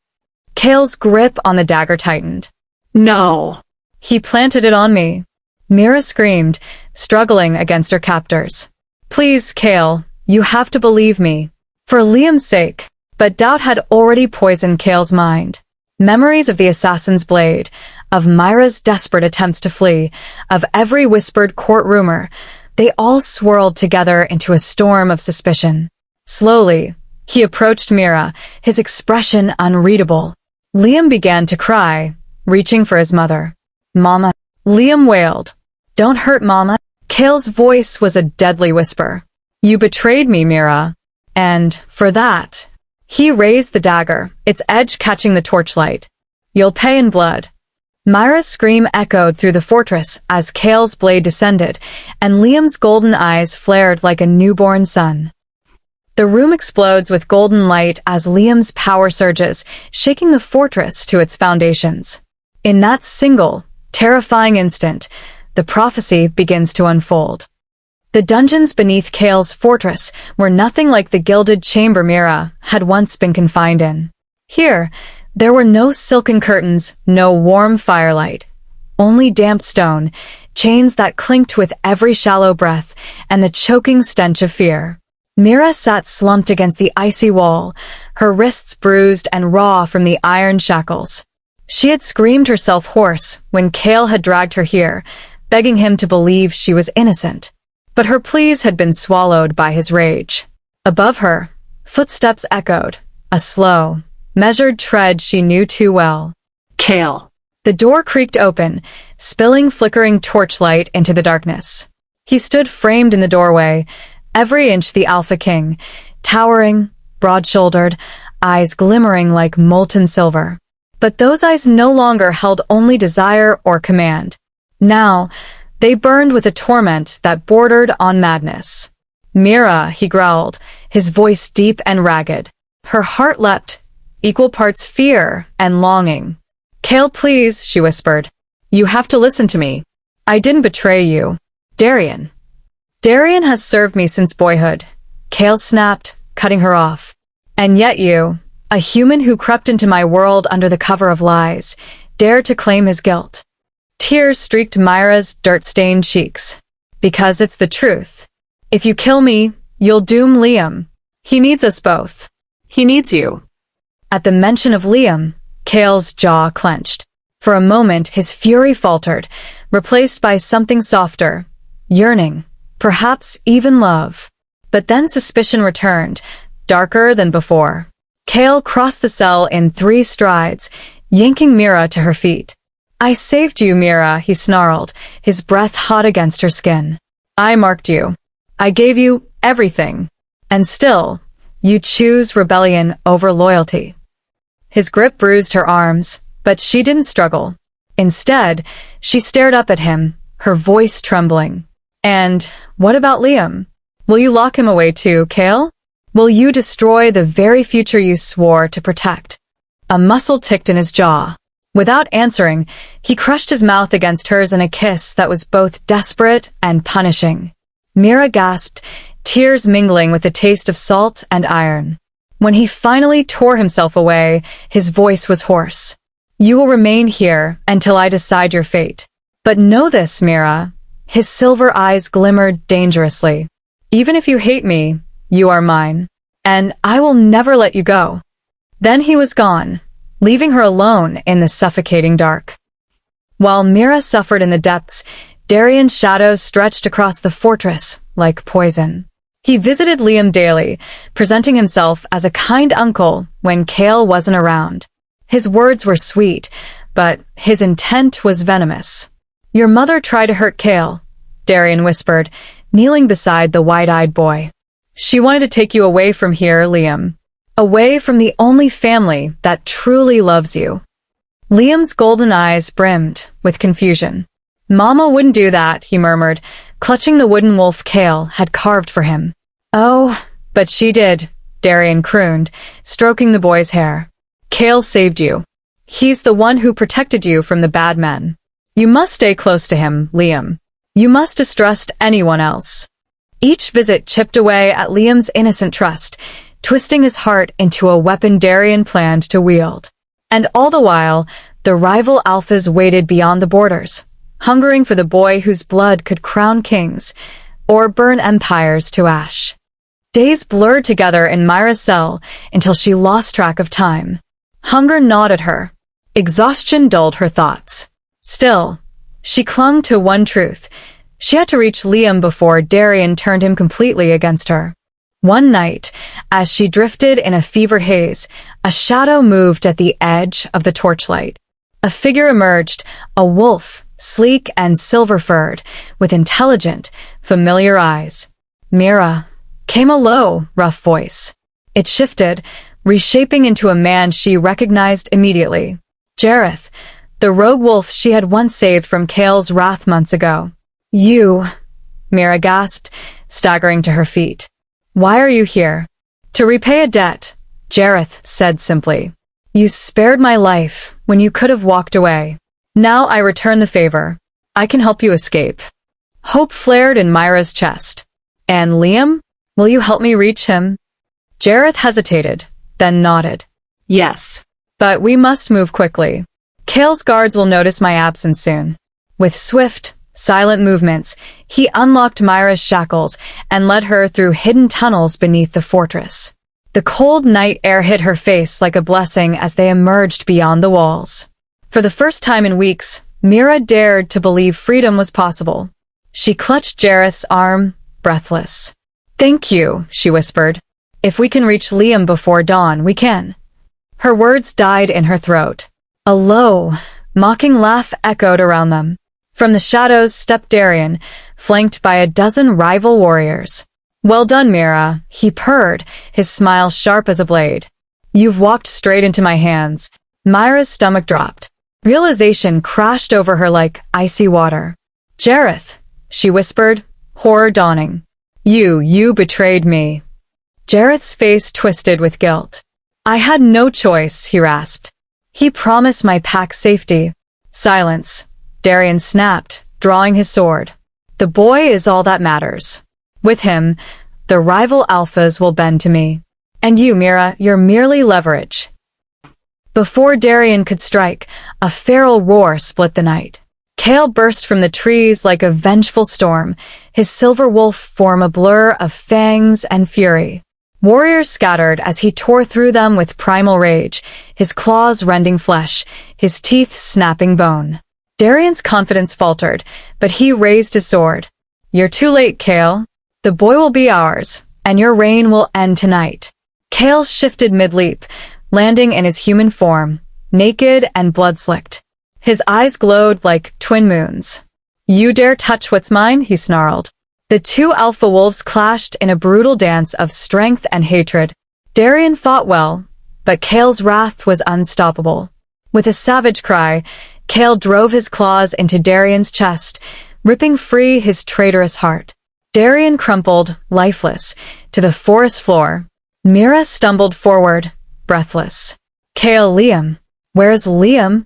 Kael's grip on the dagger tightened. No. "He planted it on me." Mira screamed, struggling against her captors. "Please, Kael, you have to believe me. For Liam's sake." But doubt had already poisoned Kael's mind. Memories of the assassin's blade, of Myra's desperate attempts to flee, of every whispered court rumor, they all swirled together into a storm of suspicion. Slowly, he approached Mira, his expression unreadable. Liam began to cry, reaching for his mother. "Mama." Liam wailed. "Don't hurt Mama." Kael's voice was a deadly whisper. "You betrayed me, Mira. And, for that..." He raised the dagger, its edge catching the torchlight. "You'll pay in blood." Myra's scream echoed through the fortress as Kael's blade descended, and Liam's golden eyes flared like a newborn sun. The room explodes with golden light as Liam's power surges, shaking the fortress to its foundations. In that single, terrifying instant, the prophecy begins to unfold. The dungeons beneath Kael's fortress were nothing like the gilded chamber Mira had once been confined in. Here, there were no silken curtains, no warm firelight, only damp stone, chains that clinked with every shallow breath, and the choking stench of fear. Mira sat slumped against the icy wall, her wrists bruised and raw from the iron shackles. She had screamed herself hoarse when Kael had dragged her here, begging him to believe she was innocent. But her pleas had been swallowed by his rage. Above her, footsteps echoed, a slow, measured tread she knew too well. Kael. The door creaked open, spilling flickering torchlight into the darkness. He stood framed in the doorway, every inch the Alpha King, towering, broad-shouldered, eyes glimmering like molten silver. But those eyes no longer held only desire or command. Now, they burned with a torment that bordered on madness. "Mira," he growled, his voice deep and ragged. Her heart leapt, equal parts fear and longing. "Kael, please," she whispered. "You have to listen to me. I didn't betray you. Darian." "Darian has served me since boyhood," Kael snapped, cutting her off. "And yet you, a human who crept into my world under the cover of lies, dared to claim his guilt." Tears streaked Myra's dirt-stained cheeks. "Because it's the truth. If you kill me, you'll doom Liam. He needs us both." He needs you. At the mention of Liam, Kael's jaw clenched. For a moment, his fury faltered, replaced by something softer, yearning, perhaps even love. But then suspicion returned, darker than before. Kael crossed the cell in 3 strides, yanking Mira to her feet. "I saved you, Mira," he snarled, his breath hot against her skin. "I marked you. I gave you everything. And still, you choose rebellion over loyalty." His grip bruised her arms, but she didn't struggle. Instead, she stared up at him, her voice trembling. "And what about Liam? Will you lock him away too, Kael? Will you destroy the very future you swore to protect?" A muscle ticked in his jaw. Without answering, he crushed his mouth against hers in a kiss that was both desperate and punishing. Mira gasped, tears mingling with the taste of salt and iron. When he finally tore himself away, his voice was hoarse. "You will remain here until I decide your fate. But know this, Mira." His silver eyes glimmered dangerously. "Even if you hate me, you are mine. and I will never let you go." Then he was gone, leaving her alone in the suffocating dark. While Mira suffered in the depths, Darian's shadow stretched across the fortress like poison. He visited Liam daily, presenting himself as a kind uncle when Kael wasn't around. His words were sweet, but his intent was venomous. "Your mother tried to hurt Kael," Darian whispered, kneeling beside the wide-eyed boy. "She wanted to take you away from here, Liam. Away from the only family that truly loves you." Liam's golden eyes brimmed with confusion. "Mama wouldn't do that," he murmured, clutching the wooden wolf Kael had carved for him. "Oh, but she did," Darian crooned, stroking the boy's hair. "Kael saved you. He's the one who protected you from the bad men. You must stay close to him, Liam. You must distrust anyone else." Each visit chipped away at Liam's innocent trust, twisting his heart into a weapon Darian planned to wield. And all the while, the rival alphas waited beyond the borders, hungering for the boy whose blood could crown kings or burn empires to ash. Days blurred together in Myra's cell until she lost track of time. Hunger gnawed at her. Exhaustion dulled her thoughts. Still, she clung to one truth. She had to reach Liam before Darian turned him completely against her. One night, as she drifted in a fevered haze, a shadow moved at the edge of the torchlight. A figure emerged, a wolf, sleek and silver-furred, with intelligent, familiar eyes. "Mira," came a low, rough voice. It shifted, reshaping into a man she recognized immediately. Jareth, the rogue wolf she had once saved from Kael's wrath months ago. "You," Mira gasped, staggering to her feet. "Why are you here?" "To repay a debt," Jareth said simply. "You spared my life when you could have walked away. Now I return the favor. I can help you escape." Hope flared in Myra's chest. "And Liam? Will you help me reach him?" Jareth hesitated, then nodded. "Yes. But we must move quickly. Kael's guards will notice my absence soon." With swift, silent movements, he unlocked Myra's shackles and led her through hidden tunnels beneath the fortress. The cold night air hit her face like a blessing as they emerged beyond the walls. For the first time in weeks, Mira dared to believe freedom was possible. She clutched Jareth's arm, breathless. "Thank you," she whispered. "If we can reach Liam before dawn, we can." Her words died in her throat. A low, mocking laugh echoed around them. From the shadows stepped Darian, flanked by a dozen rival warriors. "Well done, Mira," he purred, his smile sharp as a blade. "You've walked straight into my hands." Myra's stomach dropped. Realization crashed over her like icy water. "Jareth," she whispered, horror dawning. You betrayed me." Jareth's face twisted with guilt. "I had no choice," he rasped. "He promised my pack's safety." "Silence," Darian snapped, drawing his sword. "The boy is all that matters. With him, the rival alphas will bend to me. And you, Mira, you're merely leverage." Before Darian could strike, a feral roar split the night. Kael burst from the trees like a vengeful storm, his silver wolf form a blur of fangs and fury. Warriors scattered as he tore through them with primal rage, his claws rending flesh, his teeth snapping bone. Darian's confidence faltered, but he raised his sword. "You're too late, Kael. The boy will be ours, and your reign will end tonight." Kael shifted mid-leap, landing in his human form, naked and blood-slicked. His eyes glowed like twin moons. "You dare touch what's mine?" he snarled. The two alpha wolves clashed in a brutal dance of strength and hatred. Darian fought well, but Kael's wrath was unstoppable. With a savage cry, Kael drove his claws into Darian's chest, ripping free his traitorous heart. Darian crumpled, lifeless, to the forest floor. Mira stumbled forward, breathless. "Kael, Liam. Where's Liam?"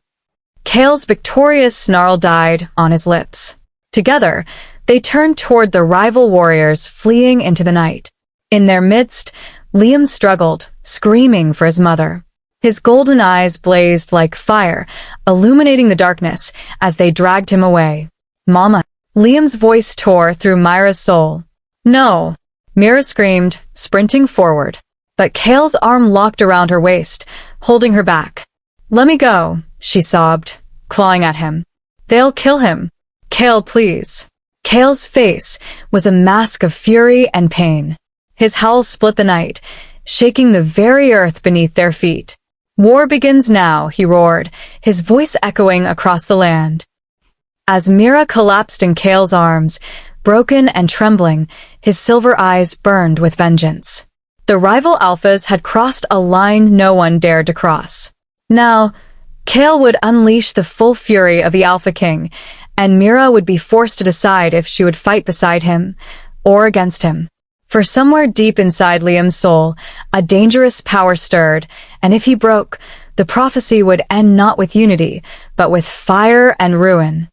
Kael's victorious snarl died on his lips. Together, they turned toward the rival warriors fleeing into the night. In their midst, Liam struggled, screaming for his mother. His golden eyes blazed like fire, illuminating the darkness as they dragged him away. "Mama!" Liam's voice tore through Myra's soul. "No!" Mira screamed, sprinting forward. but Kael's arm locked around her waist, holding her back. "Let me go," she sobbed, clawing at him. "They'll kill him. Kael, please." Kael's face was a mask of fury and pain. His howl split the night, shaking the very earth beneath their feet. "War begins now," he roared, his voice echoing across the land. As Mira collapsed in Kael's arms, broken and trembling, his silver eyes burned with vengeance. The rival alphas had crossed a line no one dared to cross. Now, Kael would unleash the full fury of the Alpha King, and Mira would be forced to decide if she would fight beside him or against him. For somewhere deep inside Liam's soul, a dangerous power stirred, and if he broke, the prophecy would end not with unity, but with fire and ruin.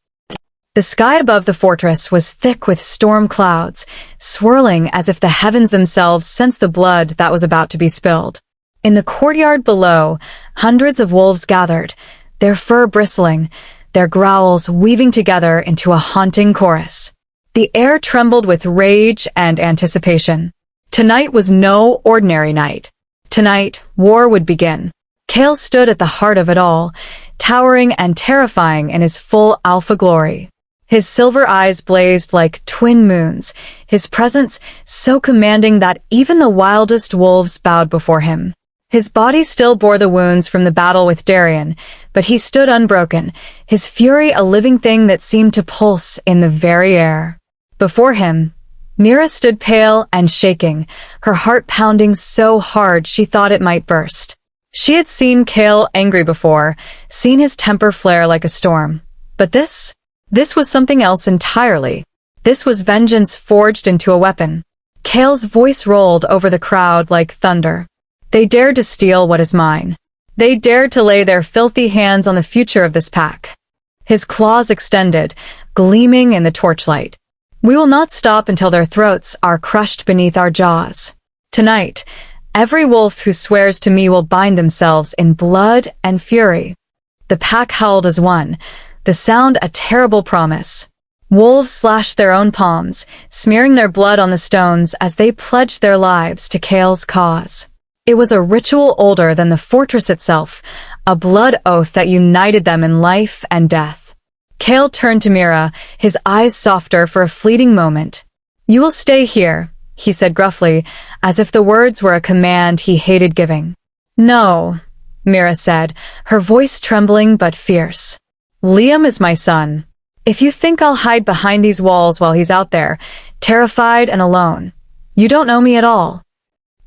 The sky above the fortress was thick with storm clouds, swirling as if the heavens themselves sensed the blood that was about to be spilled. In the courtyard below, hundreds of wolves gathered, their fur bristling, their growls weaving together into a haunting chorus. The air trembled with rage and anticipation. Tonight was no ordinary night. Tonight, war would begin. Kael stood at the heart of it all, towering and terrifying in his full alpha glory. His silver eyes blazed like twin moons, his presence so commanding that even the wildest wolves bowed before him. His body still bore the wounds from the battle with Darien, but he stood unbroken, his fury a living thing that seemed to pulse in the very air. Before him, Mira stood pale and shaking, her heart pounding so hard she thought it might burst. She had seen Kael angry before, seen his temper flare like a storm. But this was something else entirely. This was vengeance forged into a weapon. Kael's voice rolled over the crowd like thunder. They dared to steal what is mine. They dared to lay their filthy hands on the future of this pack. His claws extended, gleaming in the torchlight. We will not stop until their throats are crushed beneath our jaws. Tonight, every wolf who swears to me will bind themselves in blood and fury. The pack howled as one, the sound a terrible promise. Wolves slashed their own palms, smearing their blood on the stones as they pledged their lives to Kael's cause. It was a ritual older than the fortress itself, a blood oath that united them in life and death. Kael turned to Mira, his eyes softer for a fleeting moment. "You will stay here," he said gruffly, as if the words were a command he hated giving. "No," Mira said, her voice trembling but fierce. "Liam is my son. If you think I'll hide behind these walls while he's out there, terrified and alone, you don't know me at all."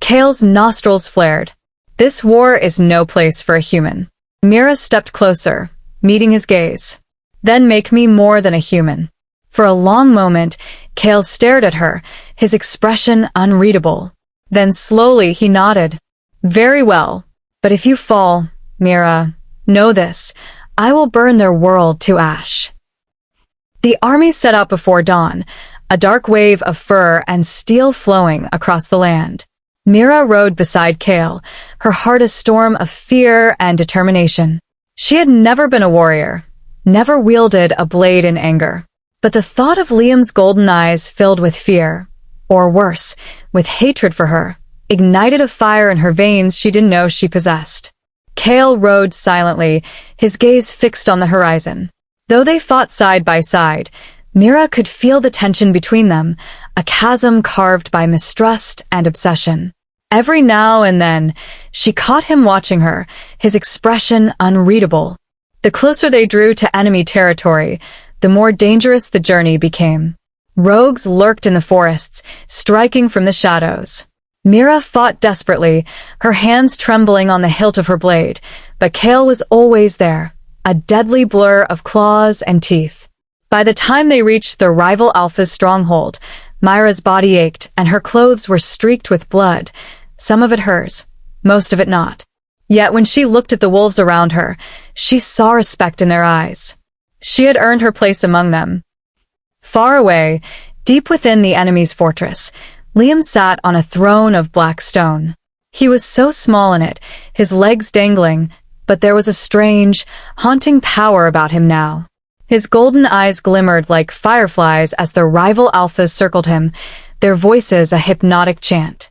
Kael's nostrils flared. This war is no place for a human. Mira stepped closer, meeting his gaze. "Then make me more than a human." For a long moment, Kael stared at her, his expression unreadable. Then slowly he nodded. "Very well. But if you fall, Mira, know this, I will burn their world to ash." The army set out before dawn, a dark wave of fur and steel flowing across the land. Mira rode beside Kael, her heart a storm of fear and determination. She had never been a warrior, never wielded a blade in anger. But the thought of Liam's golden eyes filled with fear, or worse, with hatred for her, ignited a fire in her veins she didn't know she possessed. Kael rode silently, his gaze fixed on the horizon. Though they fought side by side, Mira could feel the tension between them, a chasm carved by mistrust and obsession. Every now and then, she caught him watching her, his expression unreadable. The closer they drew to enemy territory, the more dangerous the journey became. Rogues lurked in the forests, striking from the shadows. Mira fought desperately, her hands trembling on the hilt of her blade, but Kael was always there, a deadly blur of claws and teeth. By the time they reached the rival Alpha's stronghold, Myra's body ached and her clothes were streaked with blood, some of it hers, most of it not. Yet when she looked at the wolves around her, she saw respect in their eyes. She had earned her place among them. Far away, deep within the enemy's fortress, Liam sat on a throne of black stone. He was so small in it, his legs dangling, but there was a strange, haunting power about him now. His golden eyes glimmered like fireflies as the rival alphas circled him, their voices a hypnotic chant.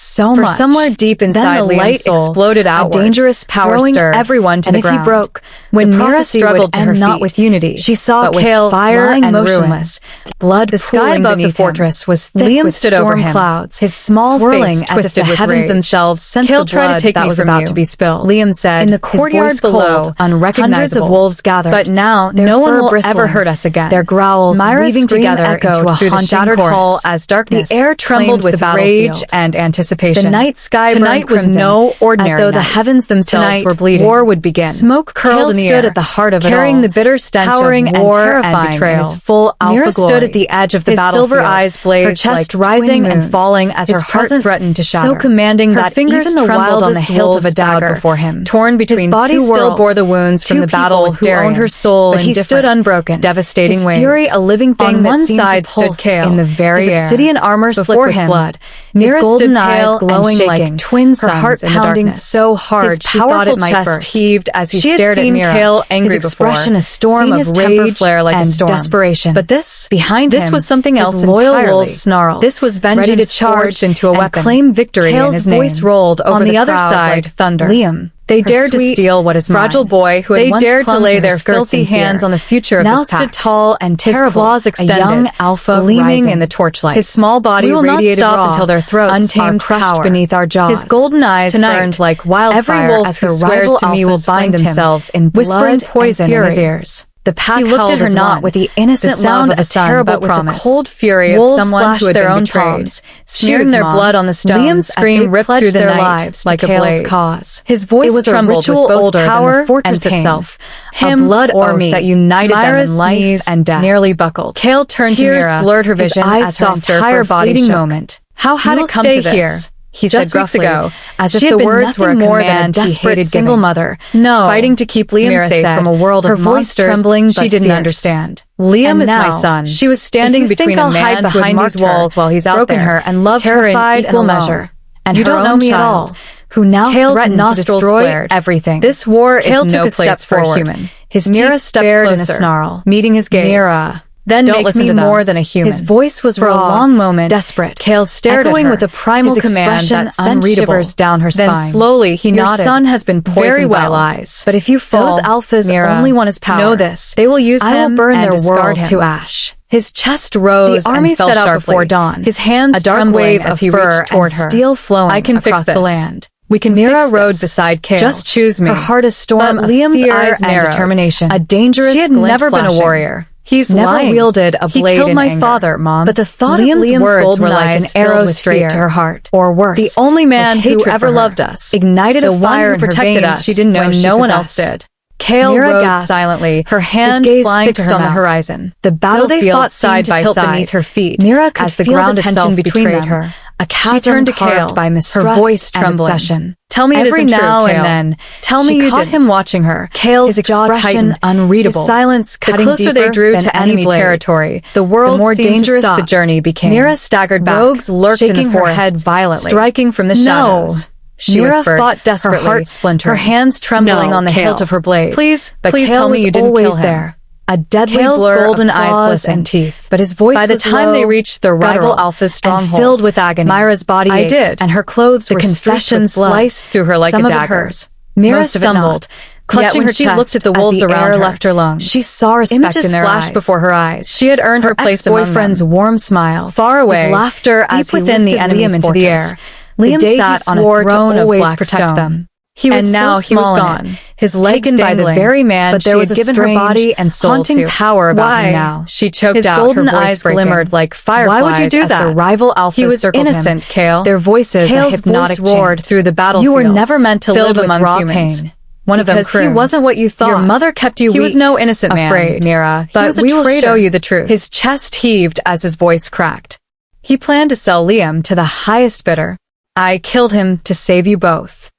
so For much. somewhere deep inside then the Liam's light soul, exploded outward, a dangerous power throwing stirred, everyone to and the if he ground. broke, When the Mira prophecy struggled would to end her not feet, with unity, she saw but with Kael fire lying and motionless, ruin. blood The sky pooling above the beneath him. fortress was thick Liam with stood over storm him, clouds, his small swirling face as if twisted the with heavens rage. themselves sensed Kael the tried to blood take that me was from about you, to be spilled. Liam said, In the his courtyard voice below, cold, unrecognizable. hundreds of wolves gathered, But now their no one fur will bristling, ever hurt us again. their growls Myra's weaving scream together echoed into a through the haunting shattered chorus. hall as darkness The air trembled claimed with the rage rage and anticipation. The night sky Tonight burned was crimson, no ordinary as though the night. heavens themselves Tonight, were bleeding. war would begin. Smoke curled Kael in the stood air, at the heart of it carrying all, the bitter stench towering of and war terrifying and betrayal. in his full alpha Mira glory. stood at the edge of the His battlefield, silver eyes blazed, her chest like rising twin and moons. falling as His her heart presence threatened to shatter. so commanding Her that fingers even the trembled on the wildest hilt of a wolves bowed dagger before him. torn between His body two still worlds, bore the wounds from two the battle people with who Darien, owned her soul but in he stood different, unbroken, devastating his ways. fury a living thing On that one seemed side to stood pulse Kael, in the very his air. obsidian armor slick Before with him, blood, Mira his golden stood eyes pale glowing and like shaking, twin her suns heart in the pounding darkness. so hard His she thought powerful it might chest burst. heaved as he She had stared at seen Mira, Kael angry his expression before, a storm seen of his temper rage flare like a and storm. desperation. But this, behind this him, was something his else loyal entirely. wolf snarled. This was vengeance ready to charge forged into a and weapon. claim victory Kael's in his voice name. rolled over On the other crowd side, like thunder. Liam. They Her dared to sweet, steal what is fragile mine. boy who had They once dared to clung lay her their skirts filthy in fear. hands on the future of now this pack. stood tall and His terrible, claws extended, a young alpha gleaming rising. in the torchlight. His small body We will not radiated stop raw, until their throats untamed are crushed power. beneath our jaws. His golden eyes Tonight, burned like wildfire every wolf as who the swears rival to me will alphas bind flanked him, themselves in whispering blood poison and in his fury. ears. The pack He looked howled at her as not one. with the innocent The sound love of a son, terrible but with promise. the cold fury of Wolves someone who had their been own betrayed, palms, smearing Cheers, their Mom. blood on the stones. Liam's scream ripped through their the night lives like like a Kael's blade. cause. His voice It was a trembled ritual with both older power than the fortress and pain. itself. Him A blood or oath me. that united Myra's them in life knees and death. nearly buckled. Kael turned Tears to Mira, blurred her his vision eyes as her softer entire for a body fleeting shook. moment. How had "You it come will to stay here," this? he said Just weeks gruffly, ago, as she if had the been words were a nothing more than a command he desperate hated single giving. mother, No, fighting to keep Liam Mira safe said, from a world her of voice monsters trembling she but didn't fierce. understand. Liam And is my now, son. she was standing If you between think a I'll hide man behind who these marked her, walls while he's out broken there, her, and loved her in terrified equal and measure. alone. And You her don't know own me at child, all. Who now Kael's threatened to nostrils destroy flared. everything. This war Kael is took no a step place for a forward. human. His Mira teeth stepped bared in a closer, snarl, meeting his gaze. Mira, Then don't make listen me to them. more than a human. His voice was For a raw, long moment, desperate. Kael stared echoing at her, with a primal his command expression that sent unreadable. shivers down her Then spine. slowly he Your nodded. son has been poisoned Very by well. lies. But if you fall, those alphas Mira, only want his power. know this. They will use I will him burn and their discard world him to ash. His chest rose The army and fell set out sharply before dawn, his hands a dark trembling wave as of he fur reached toward and her. steel flowing I can across fix the this. land. We can Mira fix rode this. beside Kael. Just choose me. Her heart a storm But of Liam's fear eyes and narrowed. determination. A dangerous She had glint never been a flashing. warrior. He's never lying. wielded a He blade killed in my anger. father, Mom. But the thought Liam's of Liam's words golden were like eyes an filled arrow with straight fear. to her heart. Or worse, The only man with who hatred ever for her. loved us ignited the a one fire who in her protected veins us she didn't know when she no one else possessed. did. Kael Mira rode gasped, silently, her hand his gaze flying fixed to her on the mouth. horizon. The Though they battlefield fought side seemed to by tilt side beneath her feet. Mira could as the feel ground the tension itself between betrayed them. her. A She chasm turned to carved Kael, by her mistrust voice and trembling. obsession. Tell me it Every isn't true, now Kael. and then, Tell she me you caught didn't. him watching her. Kael's his jaw expression tightened, unreadable. his silence The cutting closer they deeper drew than to any enemy blade. territory, the more seemed to dangerous stop. the journey became. Mira staggered back, Rogues lurked in the shaking her forest, head violently, striking from the No. shadows. She Mira whispered, fought desperately, her heart splintering, her hands trembling No, on the Kael. hilt of her blade. Please, But please Kael tell me was you didn't always kill him. there. A deadly Kael's blur golden of eyes claws glistened, and teeth. but his voice By the was time they low, reached the rival guttural, alpha's stronghold, and filled with agony. Myra's body I ached, did, and her clothes the were streaked confession with blood. sliced through her like Some a of it dagger. hers. Mira Most of it not. stumbled, Yet clutching when her she chest looked at the as wolves the around air her, left her lungs. she saw respect Images in their flashed eyes. before her eyes. She had earned her place among ex-boyfriend's them. warm smile, Far away, his laughter deep as he within the lifted enemy's Liam into the fortress. air. Liam The day sat he on a swore throne to of always black protect stone. them. He was And now so he was small in gone, it, his legs taken by the dangling, very man but there she was had a given her strange, body and soul haunting to. power about Why? him now. She choked His out, golden her voice eyes breaking. glimmered like fireflies. Why would you do as that? the rival alphas He was circled innocent, him. Kael. Their voices, Kael's a hypnotic voice roared chant. through the battlefield. You were never meant to filled live with among raw humans. pain. One of them Because he crooned. wasn't what you thought. Your mother kept you He weak, was no innocent man, afraid, Mira. But He was a we will traitor. show you the truth. His chest heaved as his voice cracked. He planned to sell Liam to the highest bidder. I killed him to save you both.